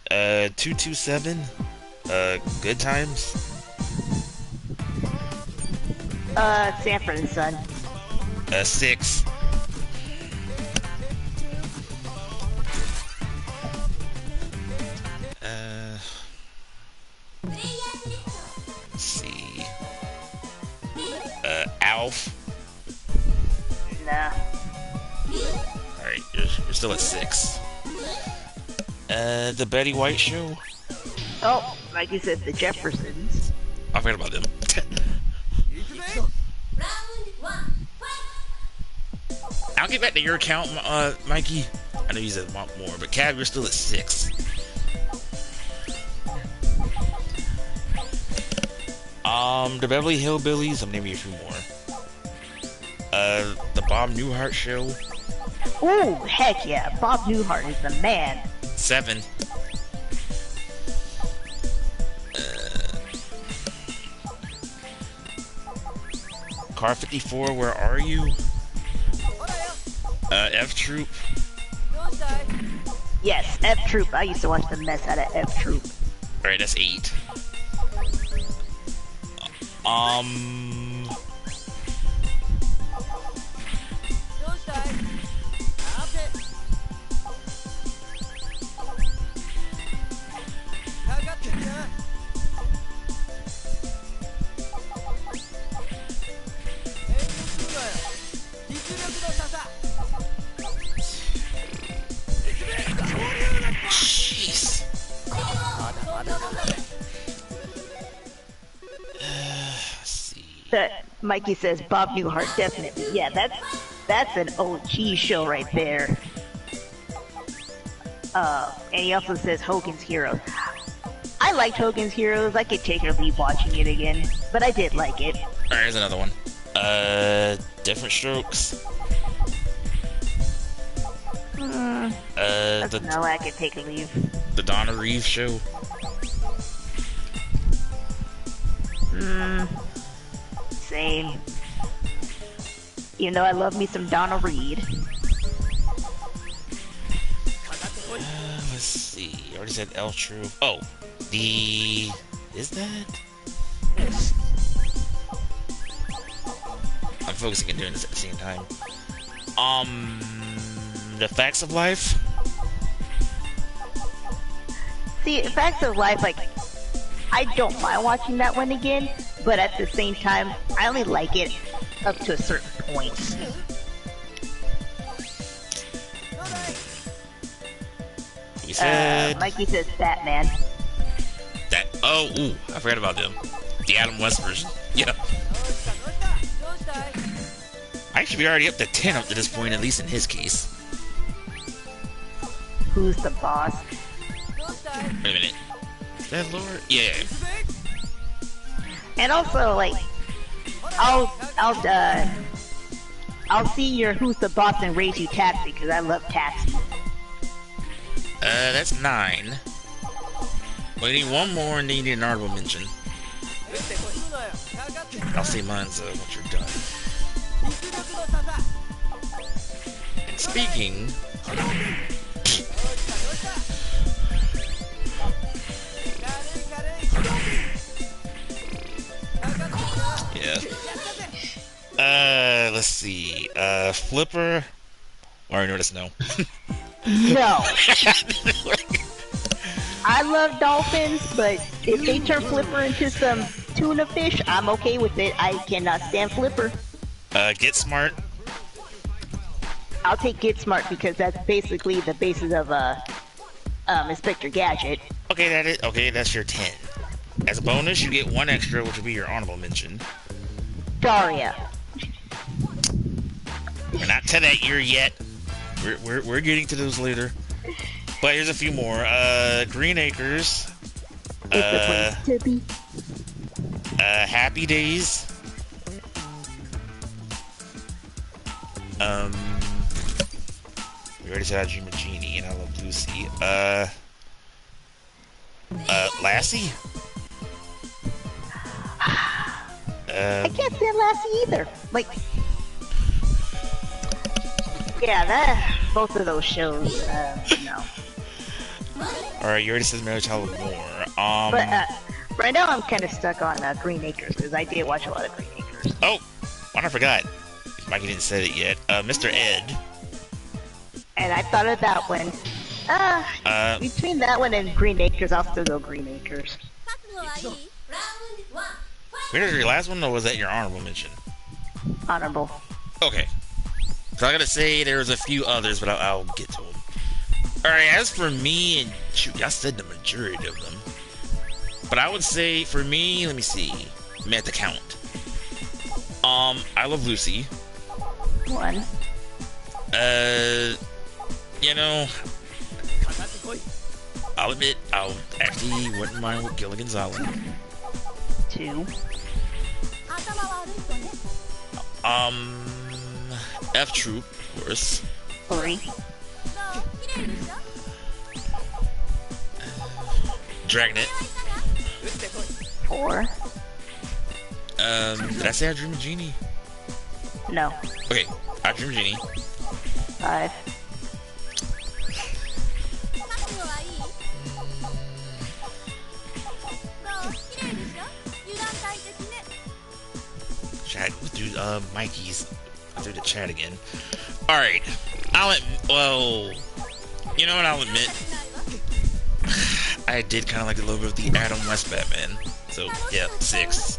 227. Good Times. Sanford and Son. 6. Let's see. Alf. Nah. Alright, you're still at 6. The Betty White Show. Oh, like you said, the Jeffersons. I forgot about them. I'll get back to your account, Mikey. I know you said more, but Cab, you're still at 6. The Beverly Hillbillies. I'm naming you a few more. The Bob Newhart Show. Ooh, heck yeah, Bob Newhart is the man. 7. Car 54, Where Are You? F Troop. Yes, F Troop. I used to watch the mess out of F Troop. Alright, that's 8. Jeez. Let's see. Mikey says Bob Newhart, definitely. Yeah, that's an OG show right there. And he also says Hogan's Heroes. I liked Hogan's Heroes. I could take or leave watching it again, but I did like it. Alright, here's another one. Different Strokes. No, I could take or leave. The Donna Reeves Show. Same. You know, I love me some Donna Reed. Let's see. I already said L True. Oh, is that? I'm focusing on doing this at the same time. The Facts of Life. See, Facts of Life, like, I don't mind watching that one again, but at the same time, I only like it up to a certain point. You said Mikey says Batman. that. Oh, ooh, I forgot about them. The Adam West version. Yeah. I should be already up to 10 up to this point, at least in his case. Who's the boss? Wait a minute. Is that Lord? Yeah. And also, like, I'll see your Who's the Boss and raise you Taxi, because I love Taxi. That's 9. We need one more, and then you need an honorable mention. I'll say mine's once you're done. And speaking... Yeah. Let's see. Flipper. I already noticed no. No. I love dolphins, but if they turn Flipper into some tuna fish, I'm okay with it. I cannot stand Flipper. Get Smart. I'll take Get Smart because that's basically the basis of Inspector Gadget. Okay, that's your 10. As a bonus, you get 1 extra, which will be your honorable mention. Daria. We're not to that year yet. We're getting to those later. But here's a few more. Green Acres. It's the place to be. Happy Days. We already said I Dream of Genie, and I Love Lucy. Lassie? I can't stand Lassie either. Like, yeah, both of those shows, no. Alright, you already said Marriage Hell with More. But, right now I'm kind of stuck on Green Acres, because I did watch a lot of Green Acres. Oh! I forgot. Mikey didn't say it yet. Mr. Ed. And I thought of that one. Between that one and Green Acres, I'll still go Green Acres. Wait, was your last one, or was that your honorable mention? Honorable. Okay. So I gotta say, there's a few others, but I'll get to them. Alright, as for me, and shoot, I said the majority of them. But I would say, for me, let me see. Let me have to count. I Love Lucy. One. You know, I'll admit, I actually wouldn't mind with Gilligan's Island. 2. F Troop, of course. 3. Dragnet. 4. Did I say I Dream of Genie? No. Okay, I Dream of Genie. 5. Chat, dude, Mikey's through the chat again. Alright, well, you know what, I'll admit, I did kind of like a little bit of the Adam West Batman, so, yeah, 6.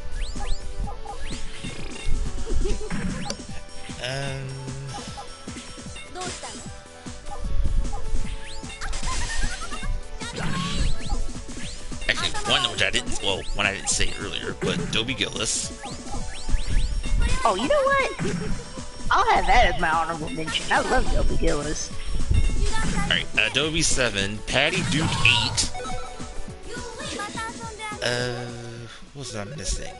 Actually, one I didn't say earlier, but Dobie Gillis. Oh, you know what? I'll have that as my honorable mention. I love Dobie Gillis. Alright, Dobie 7, Patty Duke 8. What's I missing?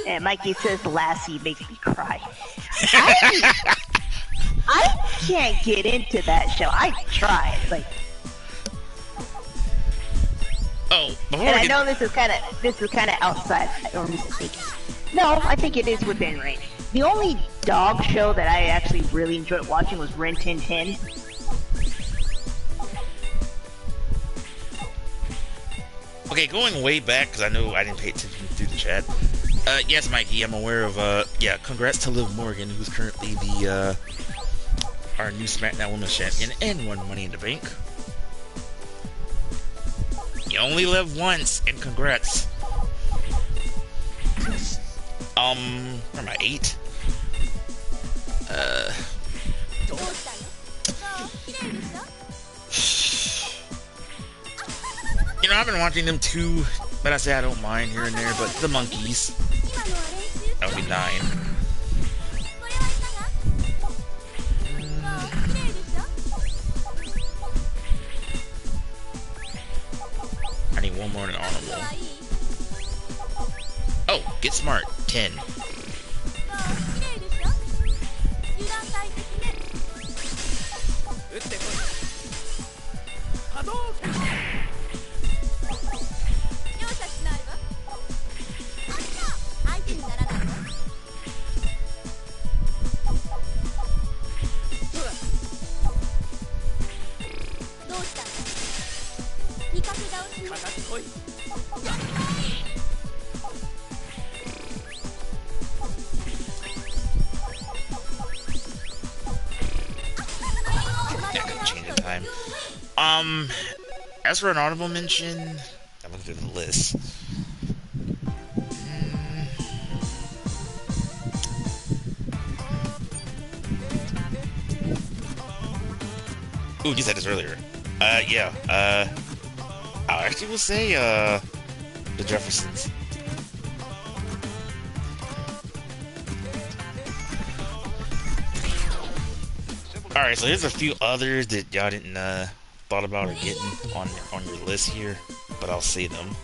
And Mikey says Lassie makes me cry. I can't get into that show. I tried, like. Oh, before and I know this is kind of outside, or mistaken. No, I think it is within range. The only dog show that I actually really enjoyed watching was Ren Tin Tin. Okay, going way back, because I know I didn't pay attention through the chat. Yes, Mikey, I'm aware of, yeah, congrats to Liv Morgan, who's currently the, our new SmackDown Women's Champion and won Money in the Bank. You only live once, and congrats. Where am I, 8? You know, I've been watching them too, but I say I don't mind here and there, but the Monkeys. That would be 9. I need one more than honorable. Oh, Get Smart, 10. As for an honorable mention, I'm looking through the list. Ooh, you said this earlier. Yeah, I actually will say, the Jeffersons. Alright, so here's a few others that y'all didn't, thought about or getting on your list here, but I'll say them.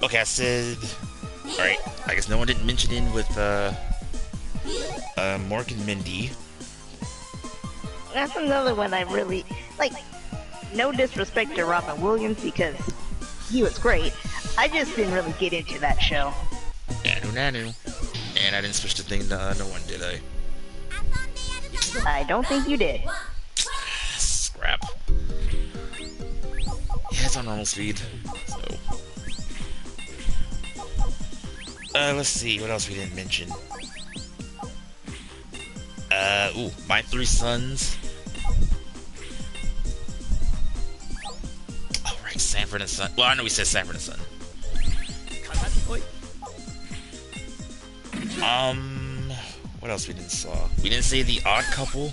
Okay, I said Alright, I guess no one didn't mention in with, Mork and Mindy. That's another one I really like. No disrespect to Robin Williams because he was great. I just didn't really get into that show. Nanu. And I didn't switch the thing to no one, did I? I don't think you did. Scrap. Yeah, it's on normal speed. So. Let's see, what else we didn't mention? Ooh, My Three Sons. Oh, right, Sanford and Son. Well, I know we said Sanford and Son. What else we didn't saw? We didn't say The Odd Couple.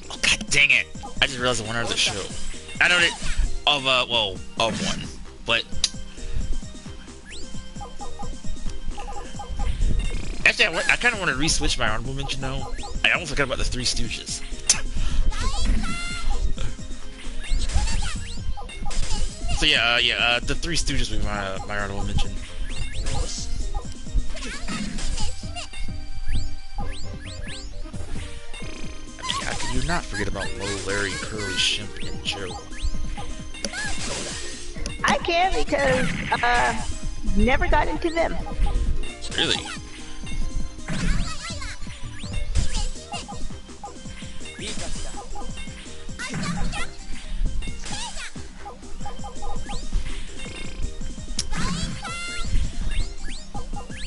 Oh, god dang it! I just realized I wanted the show. I know that of one, but actually, I kind of want to re-switch my honorable mention though. I almost forgot about the Three Stooges. So yeah, the Three Stooges would be my honorable mention. I mean, how could you not forget about Mo, Larry, Curly, Shemp, and Joe? I can because never got into them. Really?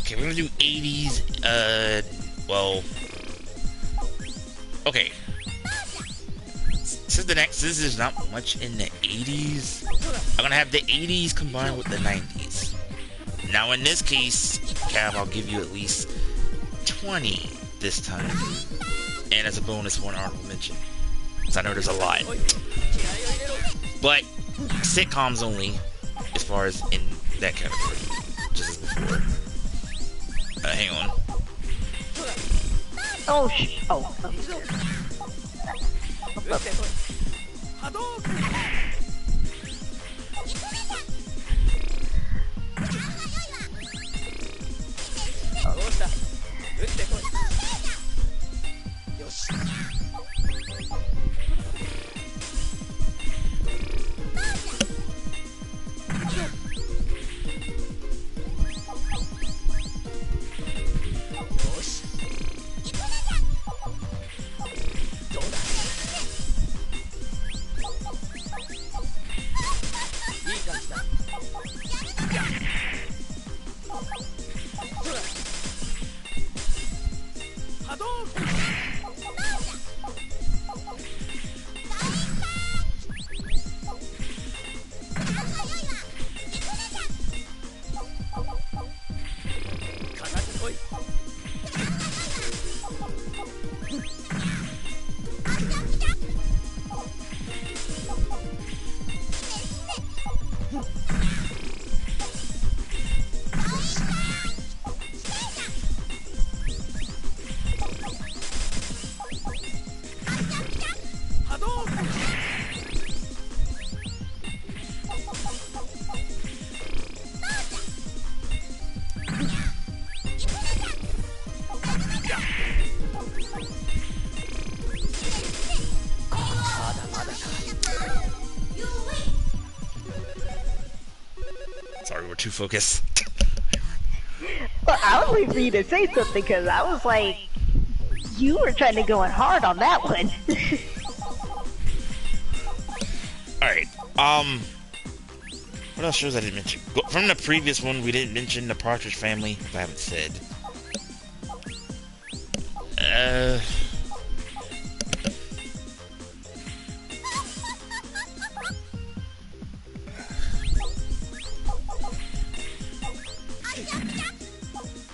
Okay, we're gonna do 80s, well... Okay. Since this is not much in the 80s, I'm gonna have the 80s combined with the 90s. Now in this case, Cav, I'll give you at least 20 this time. And as a bonus, one honorable mention. Because I know there's a lot. But, sitcoms only, as far as in that category. Just as before. Hang on. Oh, Sorry, we're too focused. well, I was waiting for you to say something because I was like, you were trying to go in hard on that one. Alright, what else shows I didn't mention? From the previous one, we didn't mention the Partridge Family, if I haven't said.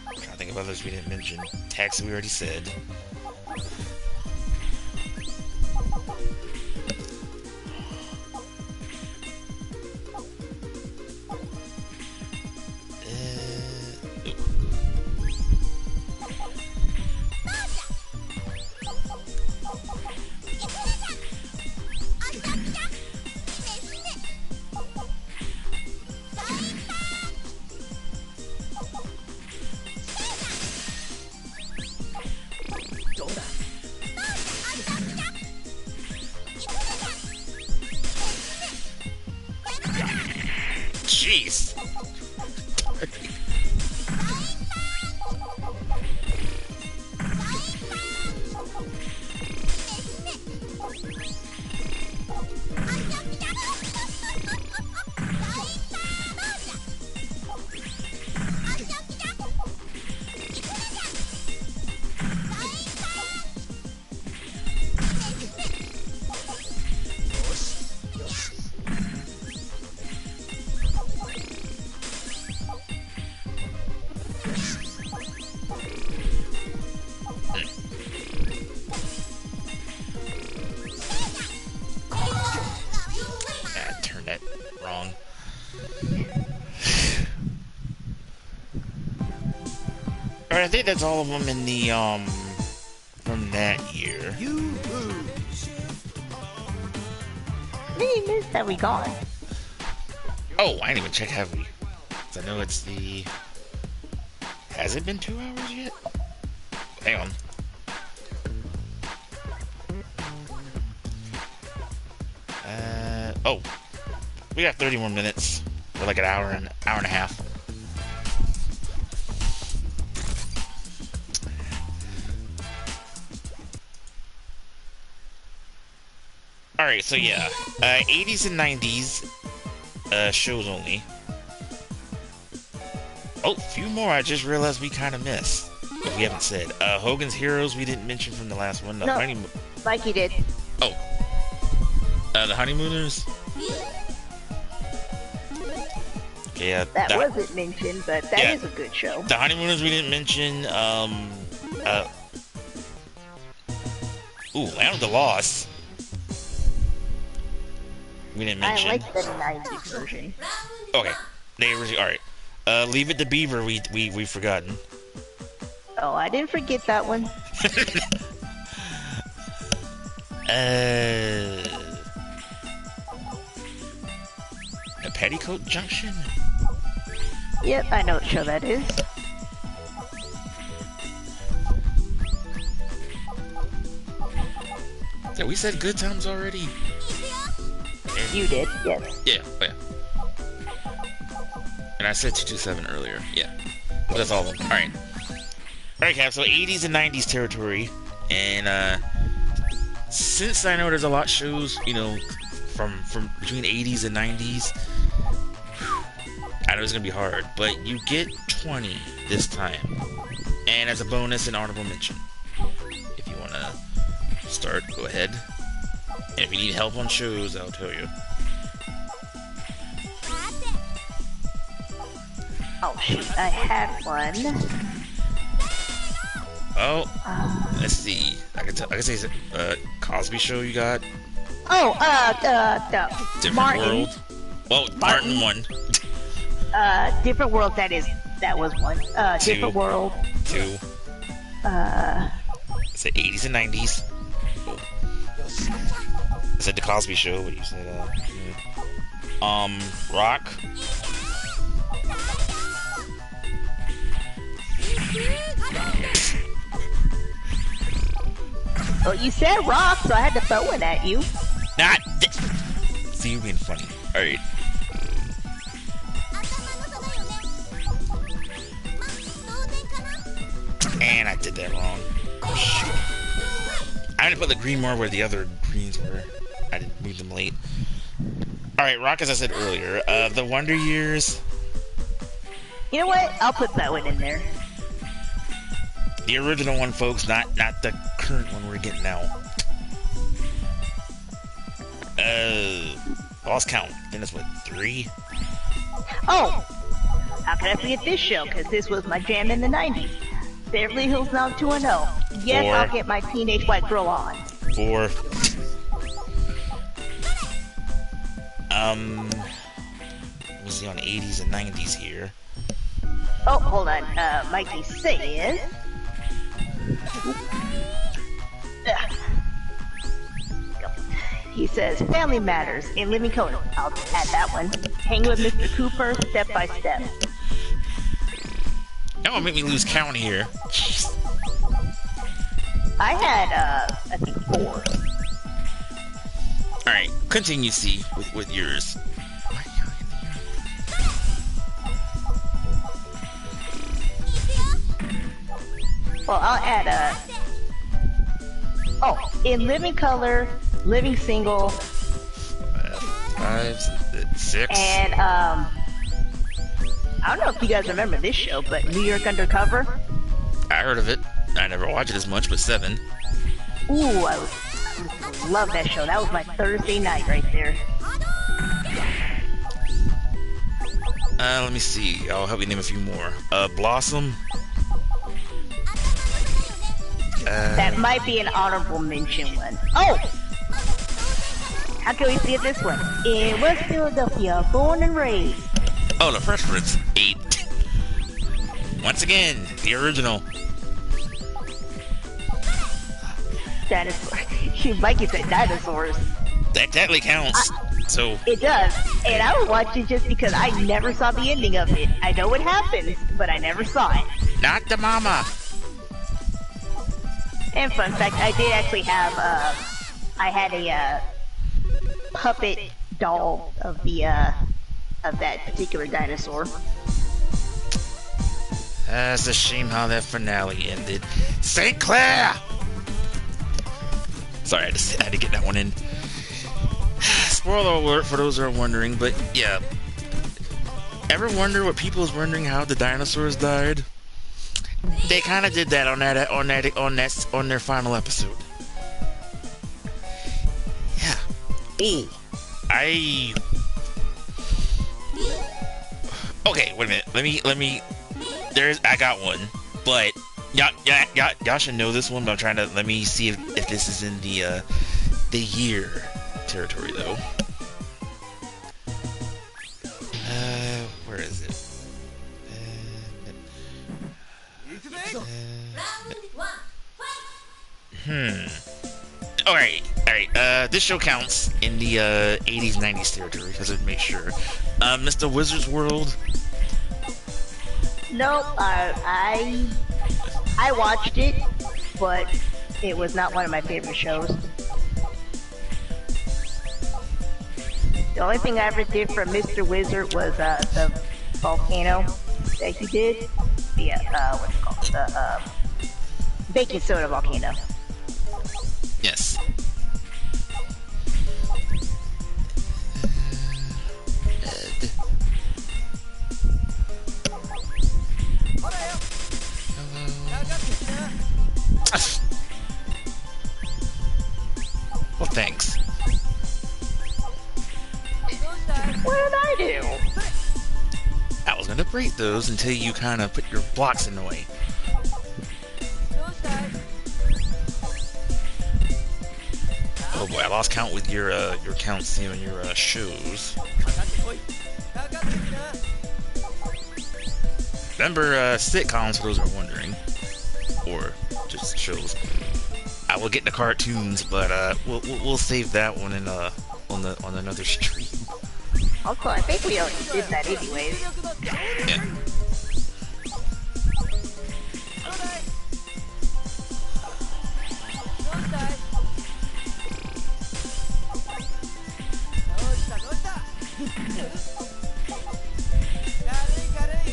I'm trying to think of others we didn't mention. Taxi we already said. face! Wrong. Alright, I think that's all of them in the, from that year. You lose. How many minutes have we gone? Oh, I didn't even check, have we? 'Cause I know it's the... Has it been 2 hours yet? Hang on. Oh. We got 30 more minutes. We're like an hour and a half. Alright, so yeah. 80s and 90s shows only. Oh, a few more I just realized we kind of missed. But we haven't said. Hogan's Heroes we didn't mention from the last one. The No, Mikey did. Oh. The Honeymooners? Yeah, that wasn't mentioned, but that is a good show. The Honeymooners we didn't mention. Land of the Lost. We didn't mention. I like the 90s version. Okay, alright. Leave It to Beaver. We've forgotten. Oh, I didn't forget that one. A Petticoat Junction? Yep, I know what show that is. Yeah, we said Good Times already. You did, yes. Yeah, oh yeah. And I said 227 earlier. Yeah. But that's all of them. Alright. Alright, Cap, so 80s and 90s territory. And, since I know there's a lot of shows, you know, from between 80s and 90s, I know it's gonna be hard, but you get 20 this time. And as a bonus, an honorable mention. If you wanna start, go ahead. And if you need help on shows, I'll tell you. Oh shoot, I had one. Oh, let's see. I can say Cosby Show you got. Oh, Different Martin. World. Well, Martin won. Different World. That was one. Different World. 2. I said 80s and 90s. Oh. I said The Cosby Show. What do you say? Rock. Well, you said Rock, so I had to throw it at you. Not. See, you being funny. All right. And I did that wrong. Oh, shoot. I didn't put the green more where the other greens were. I didn't move them late. Alright, Rock, as I said earlier. The Wonder Years. You know what? I'll put that one in there. The original one, folks, not the current one we're getting now. Lost count. Then it's what, 3? Oh! How can I forget this show? Because this was my jam in the 90s. Beverly Hills 90210. Yes, 4. I'll get my teenage white girl on. 4. We'll see on 80s and 90s here. Oh, hold on. Mikey says... He says, Family Matters in Living Color. I'll add that one. Hang with Mr. Cooper, Step by Step. That won't make me lose count here. I had, I think 4. Alright, continue, C, with yours. Well, I'll add oh, in living color, living single, 5, 6. and I don't know if you guys remember this show, but New York Undercover. I heard of it. I never watched it as much, but 7. Ooh, I love that show. That was my Thursday night right there. Let me see. I'll help you name a few more. Blossom. That might be an honorable mention one. Oh! How can we see it this one? In West Philadelphia, born and raised. Oh, the Fresh Prince. 8. Once again, the original. Dinosaur. Mikey said dinosaurs. That technically counts. So It does. And I would watch it just because I never saw the ending of it. I know what happens, but I never saw it. not the mama. And fun fact, I did actually have, I had a, puppet doll of the, of that particular dinosaur. It's a shame how that finale ended. St. Clair! Sorry, I had to get that one in. Spoiler alert for those who are wondering, but yeah. Ever wonder what people is wondering how the dinosaurs died? They kind of did that on their final episode. Yeah. Oh, okay, wait a minute. Let me. I got one, but y'all should know this one. But I'm trying to let me see if this is in the year territory though. Where is it? Alright. This show counts in the 80s, 90s territory, because it makes sure. Mr. Wizard's World. Nope, I watched it, but it was not one of my favorite shows. The only thing I ever did from Mr. Wizard was the volcano that he did. The what's it called? The baking soda volcano. Yes. Well, thanks. What did I do? I was gonna break those until you kind of put your blocks in the way. Oh boy, I lost count with your counts and your shows. Remember sitcoms for those who are wondering, or just shows. I will get the cartoons, but we'll save that one in on another stream. Also, I think we already did that anyways. Yeah.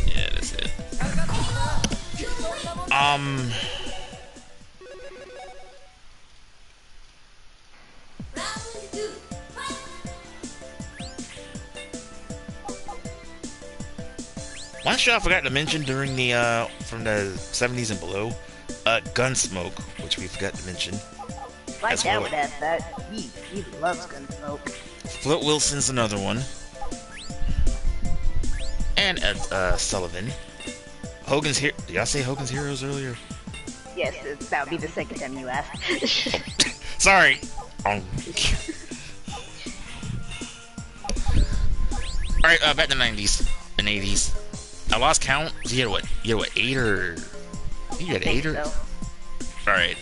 Yeah, that's it. One show I forgot to mention during the from the 70s and below, Gunsmoke, which we forgot to mention. My dad would ask that. He loves Gunsmoke. Flip Wilson's another one. And Sullivan. Hogan's Hero. Did y'all say Hogan's Heroes earlier? Yes, that would be the second time you asked. Sorry. Alright, back to the 90s and 80s. I lost count. You had what? 8 or... You had 8 or... So. Alright.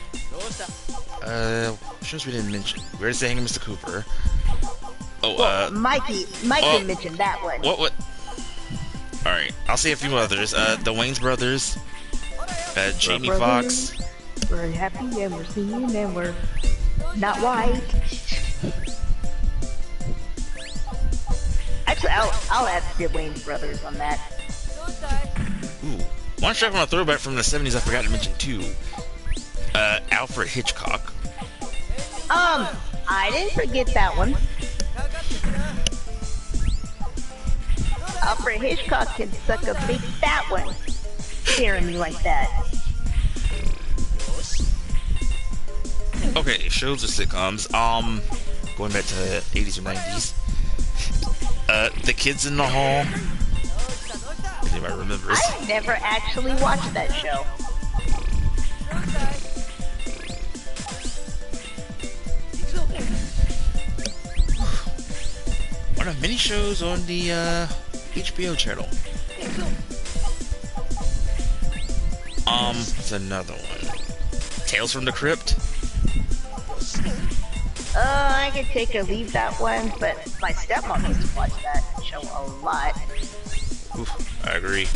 Shows we didn't mention. Where's the Hanging Mr. Cooper? Oh, well, Mikey mentioned that one. What? Alright, I'll say a few others. The Wayans Brothers. Jamie Foxx. We're happy and we're singing and we're not white. Actually, I'll add the Wayans Brothers on that. Ooh. One shot on a throwback from the 70s I forgot to mention too. Alfred Hitchcock. I didn't forget that one. Alfred Hitchcock can suck a big fat one, staring me like that. Okay, shows or sitcoms. Going back to the 80s or 90s. The Kids in the Hall. If anybody remembers. I never actually watched that show. One of many shows on the HBO channel. What's another one? Tales from the Crypt. I could take or leave that one, but my stepmom used to watch that show a lot. Oof, I agree.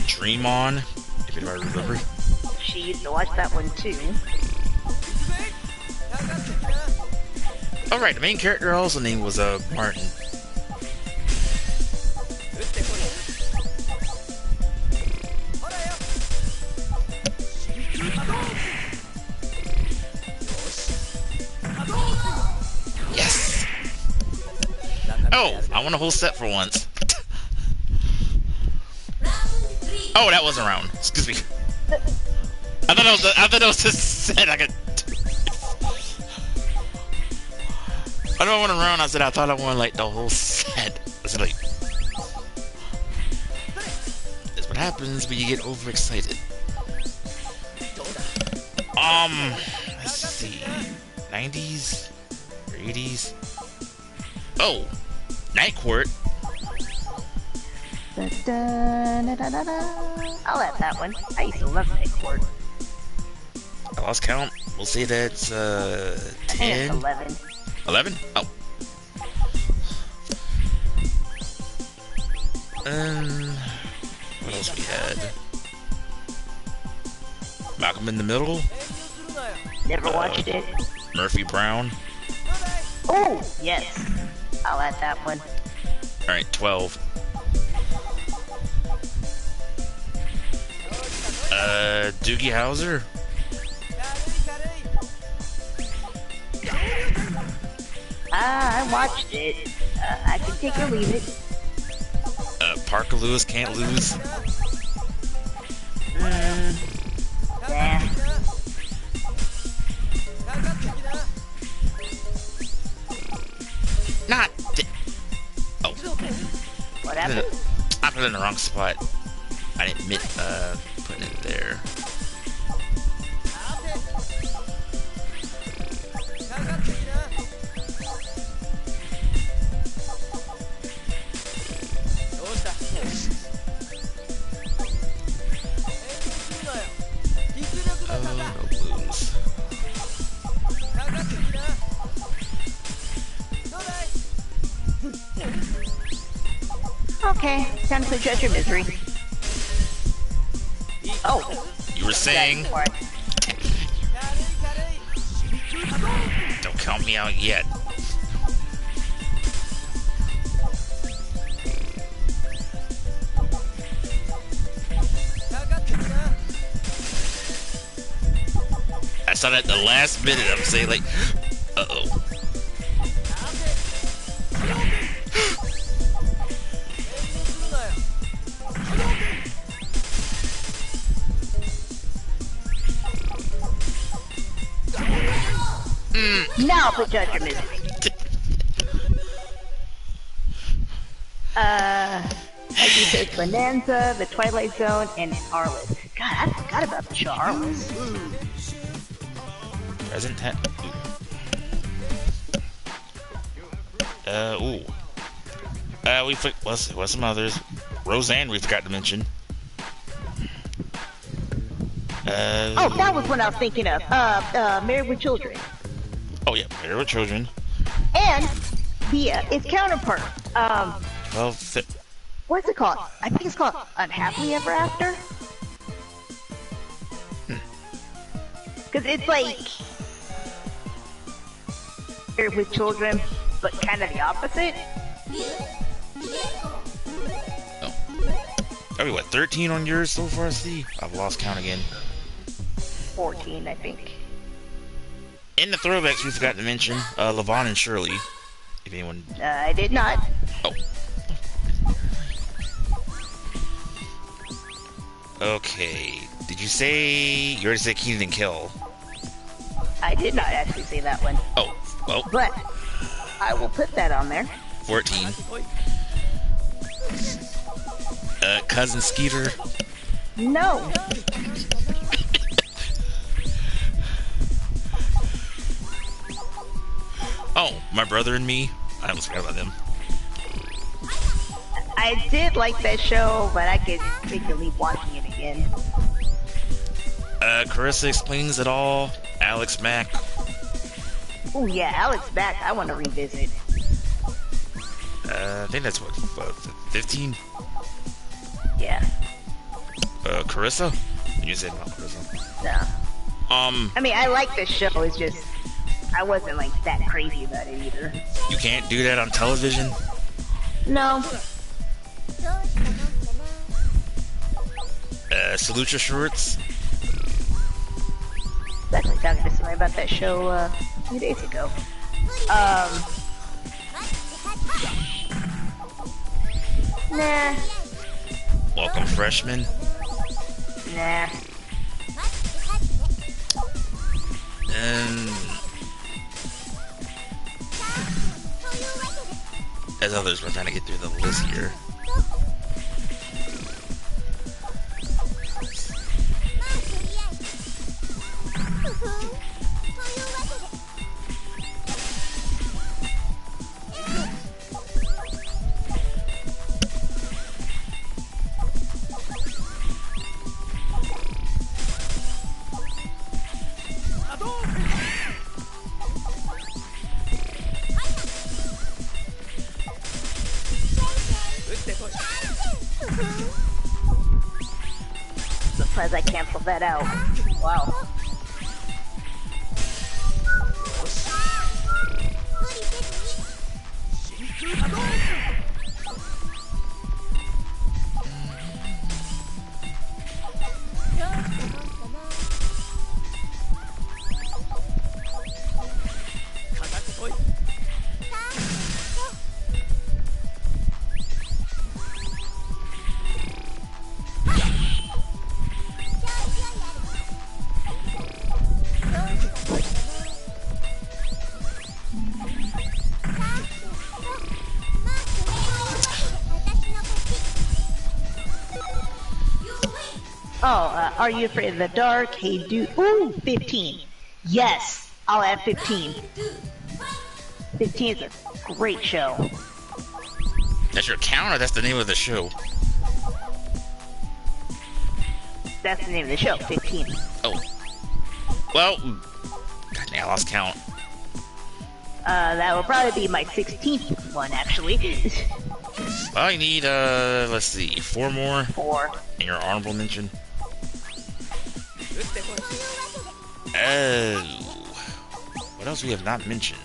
Dream On, if anybody remember. She used to watch that one too. Alright, the main character also name was Martin. Yes! Oh, I want a whole set for once. Oh, that wasn't round. Excuse me. I thought it was a set. I don't want to round. I said I thought I wanted like the whole set. I said like, that's what happens when you get overexcited. Let's see, 90s or 80s. Oh, Night Court. I'll have that one. I used to love Night Court. I lost count. We'll say that's 10. I think it's 11. 11? Oh. What else we had? Malcolm in the Middle. Never watched it. Murphy Brown. Oh, yes. I'll add that one. Alright, 12. Doogie Howser. I watched it. I can take or leave it. Parker Lewis Can't Lose. Yeah. Not. Oh. What happened? I put it in the wrong spot. I didn't admit putting it there. Okay, time to judge your misery. Oh. You were saying? Don't count me out yet. I saw that at the last minute. I'm saying like, uh-oh. Now for judge your misery. Like you said, Bonanza, The Twilight Zone, and Arliss. God, I forgot about the show Arliss. Present tense. Ooh. What's some others? Roseanne we forgot to mention. Oh, that was what I was thinking of. Married with Children. Oh yeah, Married with Children. And the its counterpart. What's it called? I think it's called Unhappily Ever After. Because it's like Married with Children, but kind of the opposite. Probably what, 13 on yours so far, Steve? I've lost count again. 14, I think. In the throwbacks, we forgot to mention Levon and Shirley. If anyone. I did not. Oh. Okay. Did you say you already said Keenan and Kel? I did not actually say that one. Oh, well. But I will put that on there. 14. Cousin Skeeter. No. Oh, My Brother and Me. I almost forgot about them. I did like that show, but I could think of me watching it again. Carissa Explains It All. Alex Mack. Oh yeah, Alex Mack, I want to revisit. I think that's what 15? Yeah. Carissa? You said not Carissa. No. I mean, I like this show, it's just, I wasn't like that crazy about it either. You can't do that on television? No. Salute Your Shorts. I was actually talking to somebody about that show a few days ago. Nah. Welcome Freshman. Nah. And as others, we're trying to get through the list here. Surprised I canceled that out. Wow. Are You Afraid of the Dark? Hey Dude. Ooh, 15. Yes, I'll add 15. 15 is a great show. That's your count, or that's the name of the show? That's the name of the show, 15. Oh. Well, God dang, I lost count. That will probably be my 16th one, actually. Well, you need, let's see, 4 more? 4. And your honorable mention? Oh. What else we have not mentioned?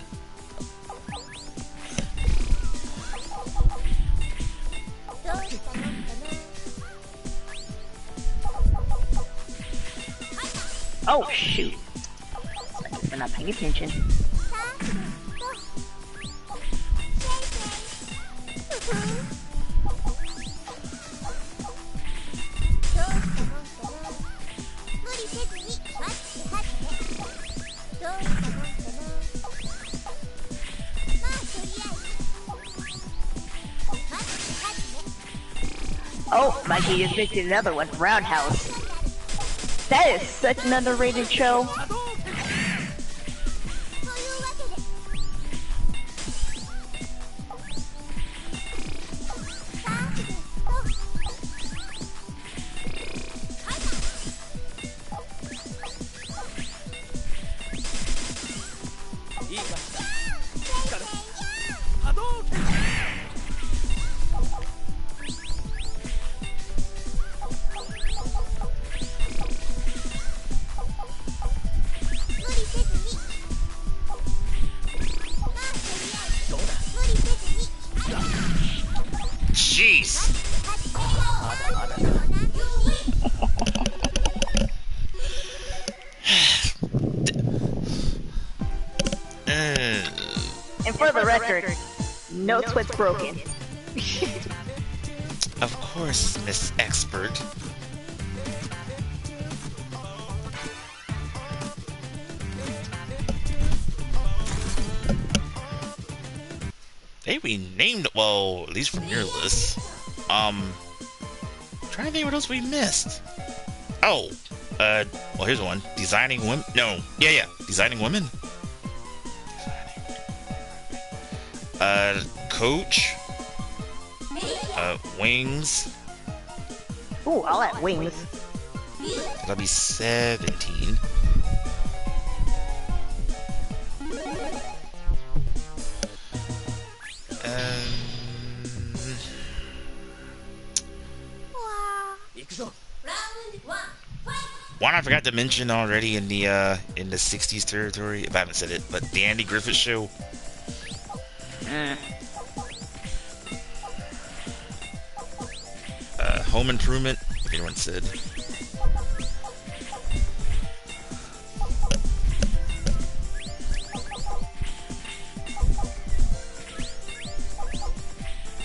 Oh, shoot. I guess we're not paying attention. Oh, Mikey just mentioned another one, Roundhouse. That is such an underrated show. No sweat's broken. Of course, Miss Expert. They renamed it, well, at least from your list. Trying to think what else we missed. Oh, well, here's one. Designing women. No, yeah, designing women. Coach. Wings. Ooh, I'll add wings. That'll be 17. One I forgot to mention already in the 60s territory, if I haven't said it, but the Andy Griffith Show. Home Improvement, if anyone said.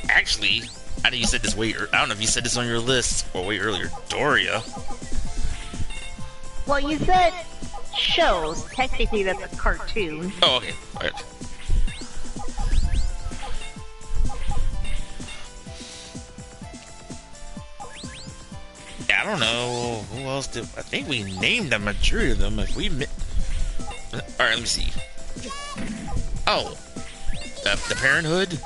Actually, I know you said this I don't know if you said this on your list or way earlier. Doria. Well, you said shows. Technically, that's a cartoon. Oh, okay. All right. I don't know who else did. I think we named the majority of them. If we, all right, let me see. Oh, the Parenthood.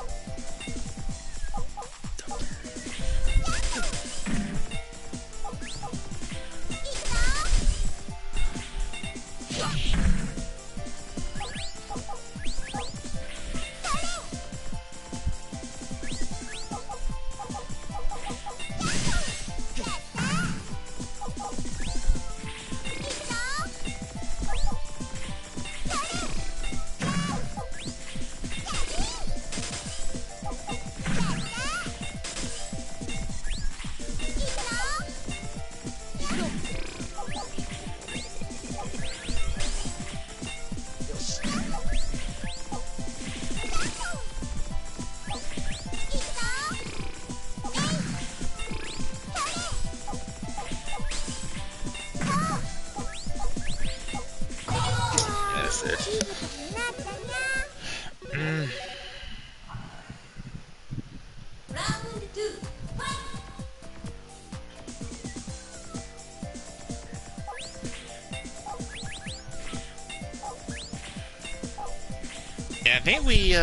I think we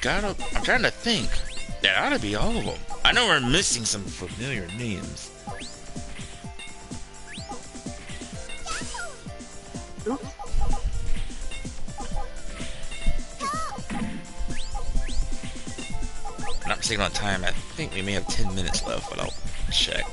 got up. I'm trying to think. That ought to be all of them. I know we're missing some familiar names. Oops. Not mistaken on time. I think we may have 10 minutes left, but I'll check.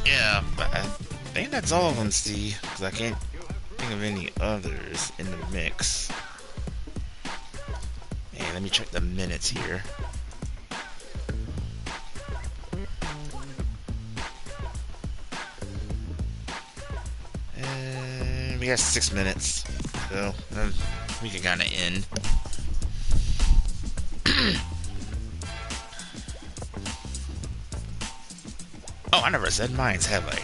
Yeah, but I think that's all of them, see, because I can't think of any others in the mix. Man, let me check the minutes here. And we got 6 minutes, so we can kind of end. Oh, I never said mines, have I?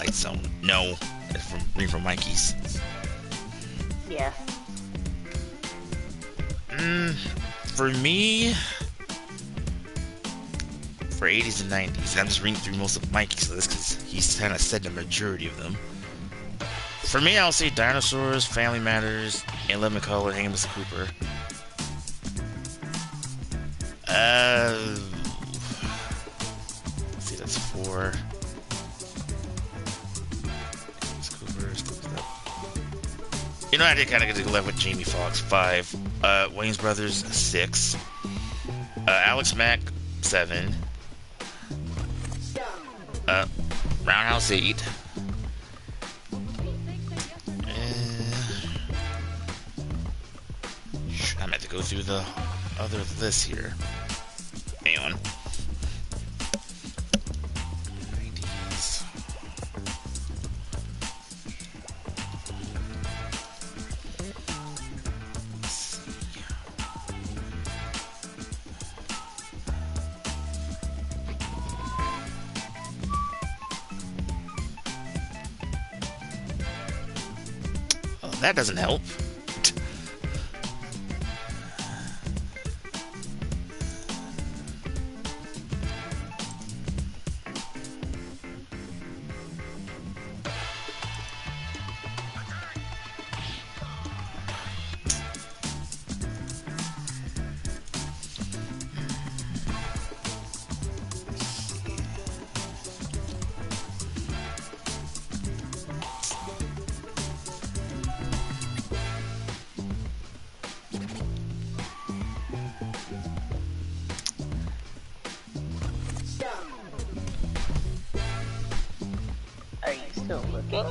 Twilight Zone. No, it's from Mikey's. Yeah. For me, for 80s and 90s, I'm just reading through most of Mikey's list because he's kind of said the majority of them. For me, I'll say Dinosaurs, Family Matters, and Living Color, Hanging Mr. Cooper. Let's see, that's 4. You know, I did kind of get to left with Jamie Foxx, 5. Wayne's Brothers, 6. Alex Mack, 7. Roundhouse, 8. I'm going to go through the other list here. Hang on. 90s. Oh, that doesn't help. Still looking?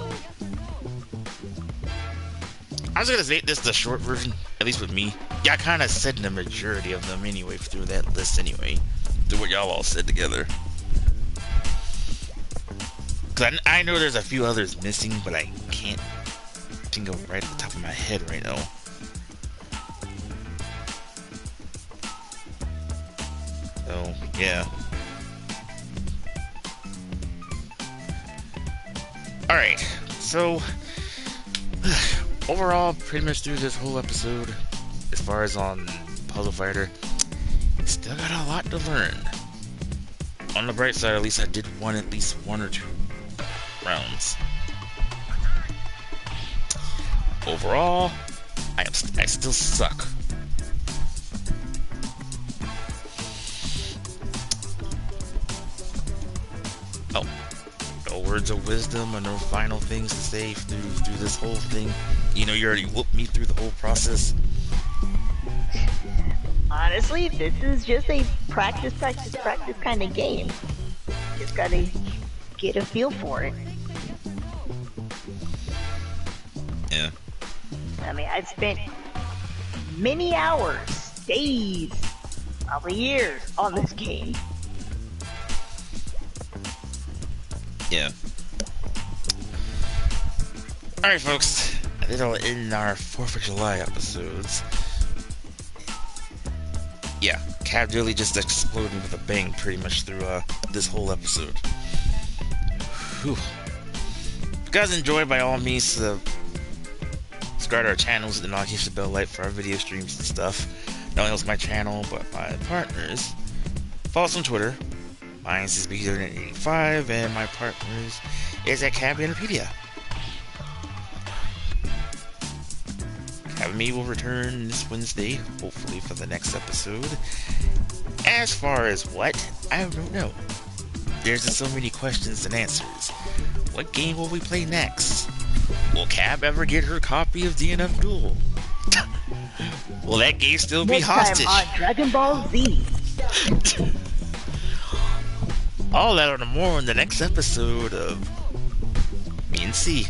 I was gonna say this is the short version, at least with me. Yeah, I kind of said the majority of them anyway through that list anyway, through what y'all all said together. Cause I know there's a few others missing, but I can't think of right at the top of my head right now. So yeah. Alright, so overall, pretty much through this whole episode, as far as on Puzzle Fighter, still got a lot to learn. On the bright side, at least I did at least one or two rounds. Overall, I still suck. Oh. No words of wisdom or no final things to say through this whole thing. You know, you already whooped me through the whole process. Honestly, this is just a practice kind of game. Just gotta get a feel for it. Yeah. I mean, I've spent many hours, days, probably years on this game. Yeah. Alright, folks. That'll end our 4th of July episodes. Yeah, Cab really just exploding with a bang pretty much through this whole episode. Whew. If you guys enjoyed, by all means, subscribe to our channels and notification bell light for our video streams and stuff. Not only else my channel, but my partners. Follow us on Twitter. Mine is BigDW22, and my partners is at Cabbitness1983. Cab and me will return this Wednesday, hopefully for the next episode. As far as what, I don't know. There's just so many questions and answers. What game will we play next? Will Cab ever get her copy of DNF Duel? Will that game still be hostage? Next time on Dragon Ball Z. All that and more in the next episode of BNC.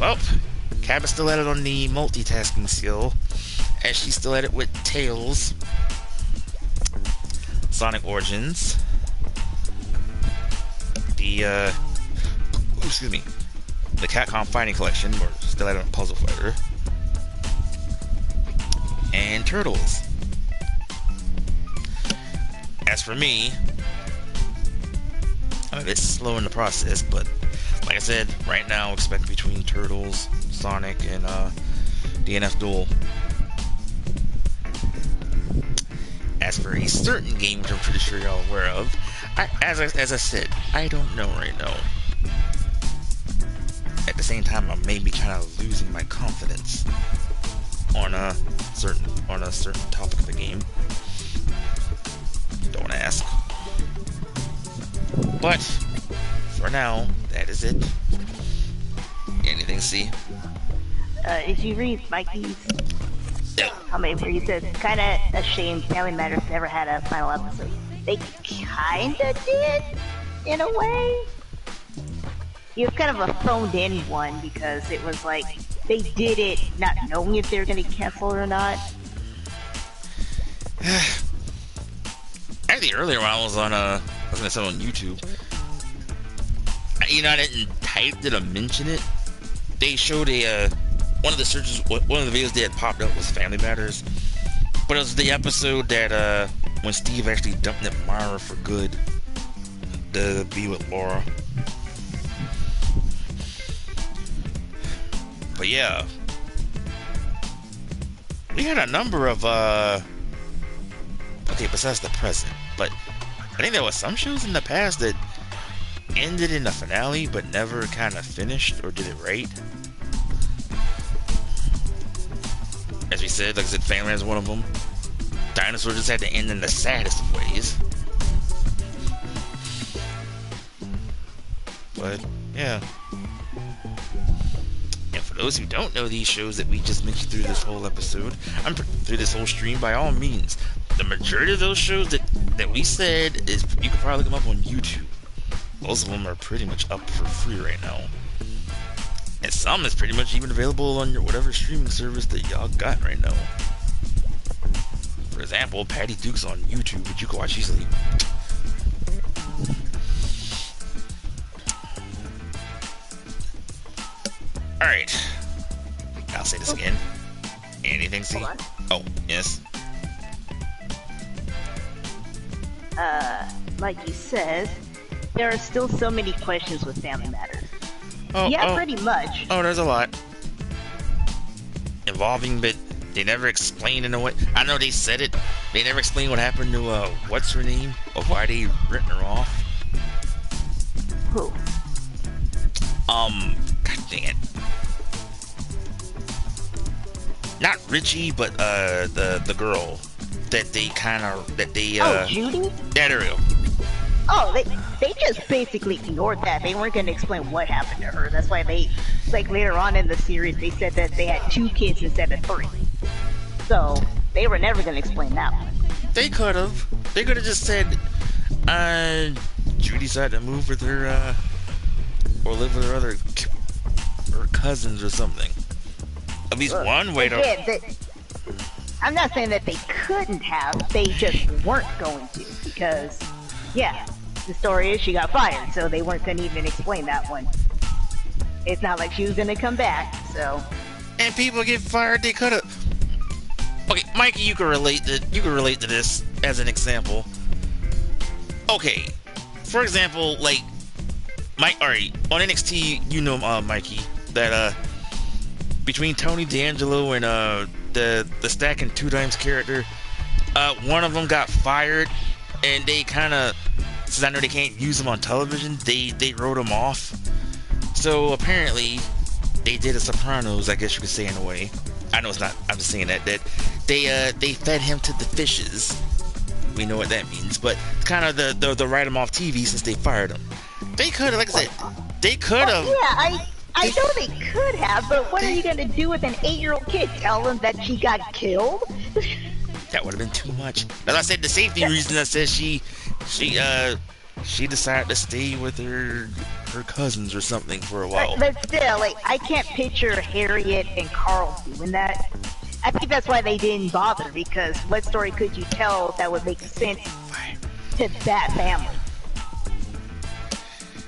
Well, Cab is still at it on the multitasking skill, as she's still at it with Tails, Sonic Origins, the Capcom Fighting Collection, or still at it on Puzzle Fighter, and Turtles. As for me, I'm a bit slow in the process, but like I said, right now expect between Turtles, Sonic, and DNF Duel. As for a certain game, which I'm pretty sure y'all are aware of, as I said, I don't know right now. At the same time, I may be kind of losing my confidence on a certain topic of the game. Don't ask. But for now, that is it. Anything, C? Did you read Mikey's comment where he says, kinda a shame Family Matters never had a final episode? They kinda did, in a way. It was kind of a phoned-in one because it was like, they did it not knowing if they were gonna cancel it or not. Actually, earlier when I was on YouTube, I didn't type it or mention it. They showed one of the searches, one of the videos they had popped up was Family Matters, but it was the episode that when Steve actually dumped Myra for good to be with Laura. But yeah, we had a number of okay, besides the present, but I think there was some shows in the past that ended in a finale but never kind of finished or did it right. As we said, like I said, Family is one of them. Dinosaur just had to end in the saddest of ways. But yeah. And for those who don't know these shows that we just mentioned through this whole episode, through this whole stream, by all means, the majority of those shows that we said is you can probably look them up on YouTube. Most of them are pretty much up for free right now. And some is pretty much even available on your whatever streaming service that y'all got right now. For example, Patty Duke's on YouTube, which you can watch easily. Alright. I'll say this again. Anything, C? Oh, yes. Mikey says, there are still so many questions with Family Matters. Oh, yeah, pretty much. Oh, there's a lot. Involving, but they never explained in a way. I know they said it. They never explained what happened to, what's her name? Or why they written her off. Who? God dang it. Not Richie, but, the girl. That they Oh, Judy? Yeah, there we go. Oh, they just basically ignored that. They weren't going to explain what happened to her. That's why they, like later on in the series, they said that they had 2 kids instead of 3. So, they were never going to explain that one. They could have. They could have just said, Judy decided to move with her, or live with her cousins or something. At least one way to... I'm not saying that they couldn't have, they just weren't going to, because, yeah, the story is she got fired, so they weren't going to even explain that one. It's not like she was going to come back, so... And people get fired, they could have... Okay, Mikey, you can relate to this as an example. Okay, for example, like, alright, on NXT, you know, Mikey, that, between Tony D'Angelo and, the Stack and Two Dimes character, one of them got fired, and they kind of, since I know they can't use them on television, they wrote him off. So apparently, they did a Sopranos, I guess you could say in a way. I know it's not. I'm just saying that they fed him to the fishes. We know what that means, but it's kind of the write him off TV since they fired him. They could have, like I said, they could have. Yeah, I know they could have, but what are you gonna do with an 8-year-old kid? Tell them that she got killed? That would have been too much. As I said, the safety reason that says she decided to stay with her cousins or something for a while. But still, like, I can't picture Harriet and Carl doing that. I think that's why they didn't bother, because what story could you tell that would make sense to that family?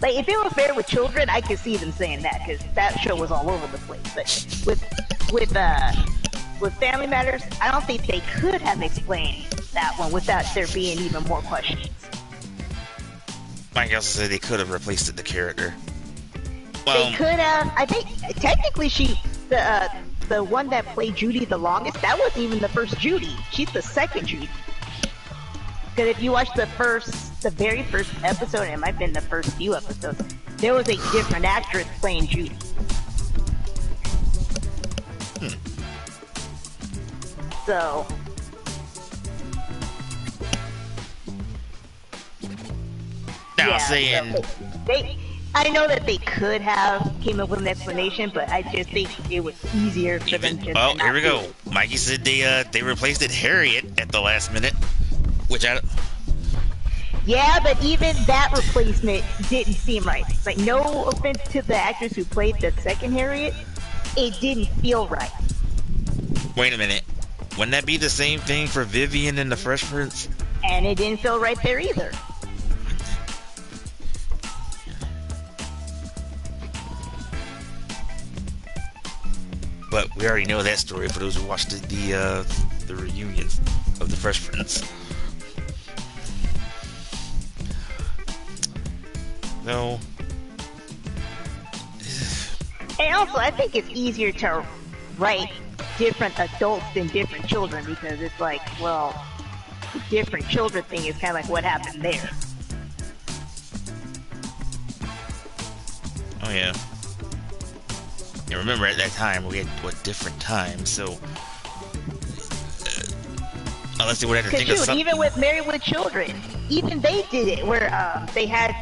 Like, if it was fair with children, I could see them saying that, because that show was all over the place. But with Family Matters, I don't think they could have explained that one without there being even more questions. Mike also said they could have replaced the character. Well, They could have. I think technically the one that played Judy the longest, that wasn't even the first Judy. She's the second Judy. Because if you watch the very first episode, and it might have been the first few episodes, there was a different actress playing Judy. So. now Yeah, saying so I know that they could have came up with an explanation, but I just think it was easier for them to. well, here we go. do it. Mikey said they replaced it Harriet at the last minute, which I. Yeah, but even that replacement didn't seem right. Like, no offense to the actress who played the second Harriet, it didn't feel right. Wait a minute. Wouldn't that be the same thing for Vivian in The Fresh Prince? And it didn't feel right there either. But we already know that story for those who watched the reunion of The Fresh Prince. No. And also, I think it's easier to write different adults than different children, because it's like, well, the different children thing is kind of like what happened there. Oh yeah. And remember at that time we had different times, so unless they would have to think of Because something. even with Married with Children, even they did it where they had,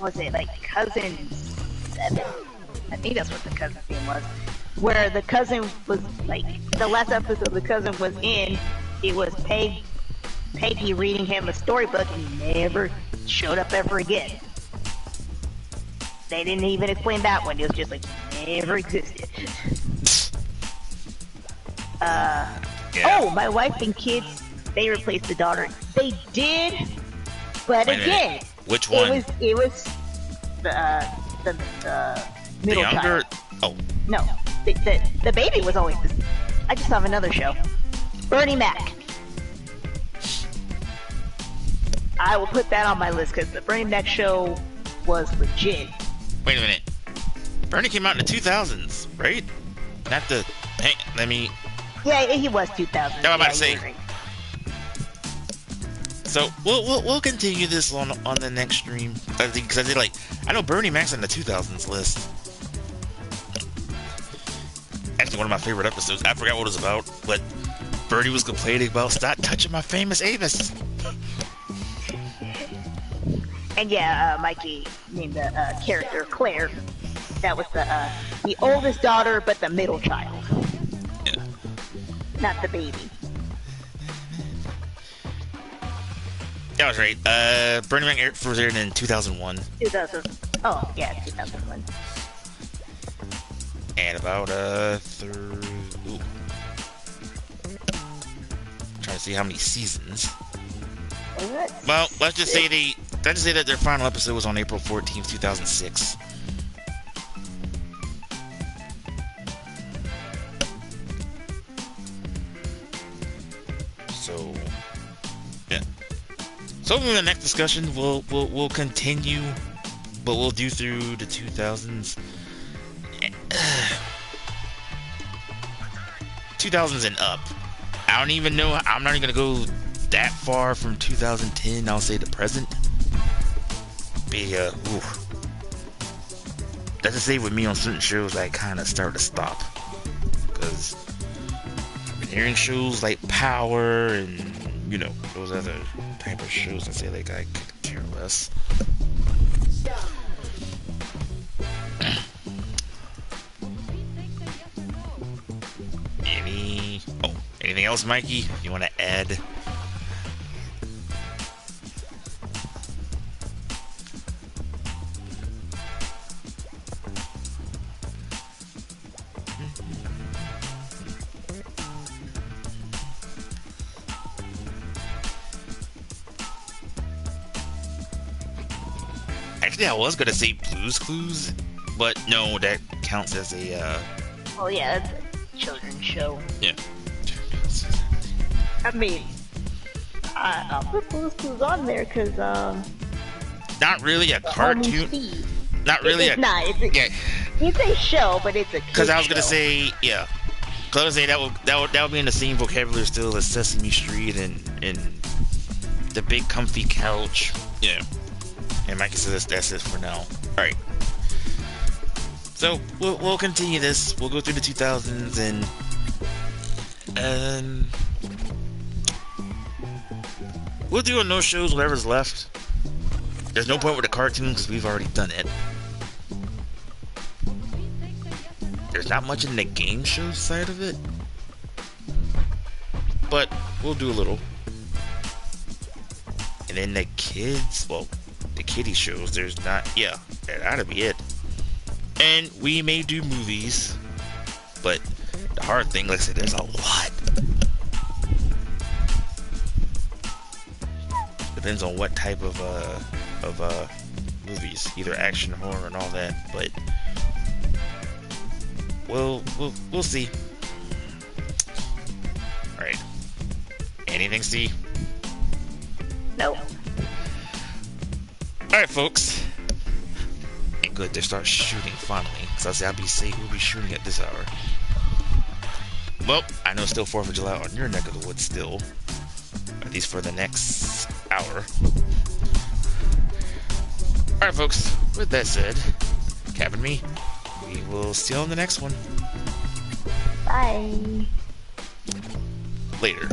was it like cousin 7? I think that's what the cousin's name was. Where the cousin was like, the last episode the cousin was in, it was Peggy reading him a storybook, and he never showed up ever again. They didn't even explain that one. It was just like, never existed. Yeah. Oh, my wife and kids, they replaced the daughter. They did, but Wait a again, minute. Which one? It was the middle younger. child. Oh, No, the baby was always. I just saw another show, Bernie Mac. I will put that on my list because the Bernie Mac show was legit. wait a minute. Bernie came out in the 2000s, right? Not the. Hey, let me. Yeah, he was 2000. No, I'm about to Yeah, say. you're right. So we'll continue this on the next stream. Because I did like, I know Bernie Mac's on the 2000s list. Actually, one of my favorite episodes. I forgot what it was about, but Bernie was complaining about stop touching my famous Avis. And yeah, Mikey named the character Claire. That was the oldest daughter, but the middle child, Yeah. not the baby. That was right. Bernie Mac was aired in 2001. 2000. Oh yeah, 2001. And about third. Ooh. Trying to see how many seasons. Well, let's just say that their final episode was on April 14th, 2006. So, yeah. So in the next discussion, we'll continue, but we'll do through the 2000s. 2000s and up. I don't even know. I'm not even gonna go that far from 2010. I'll say the present. But yeah, that's to say with me on certain shows, I kind of start to stop because I've been hearing shows like Power and those other type of shows. I say like I could care less. Anything else, Mikey? You want to add? Actually, I was gonna say Blue's Clues, but no, that counts as a. Oh yeah, that's a children's show. Yeah. I mean, I'll put Blue's Clues on there because That not really a Homie cartoon. Steve. Not really It's not. yeah. It's a show, but it's a kid Because I was gonna show. say, yeah. Because I was gonna say that would be in the same vocabulary still as Sesame Street and the big comfy couch. Yeah. And Mikey says that's it for now. All right. So we'll continue this. We'll go through the 2000s and we'll do a no shows whatever's left. There's no point with the cartoon because we've already done it. There's not much in the game show side of it, but we'll do a little. And then the kids, well, the kiddie shows, there's not, yeah, that'll be it. And we may do movies, but the hard thing, like I said, there's a lot. Depends on what type of movies, either action, horror, and all that. But we'll see. All right. Anything, Steve? Nope. All right, folks. And good, they start shooting finally. Cause I say I'll be safe. We'll be shooting at this hour. Well, I know it's still 4th of July on your neck of the woods still. At least for the next hour. Alright, folks. With that said, Cap and me, we will see you on the next one. Bye. Later.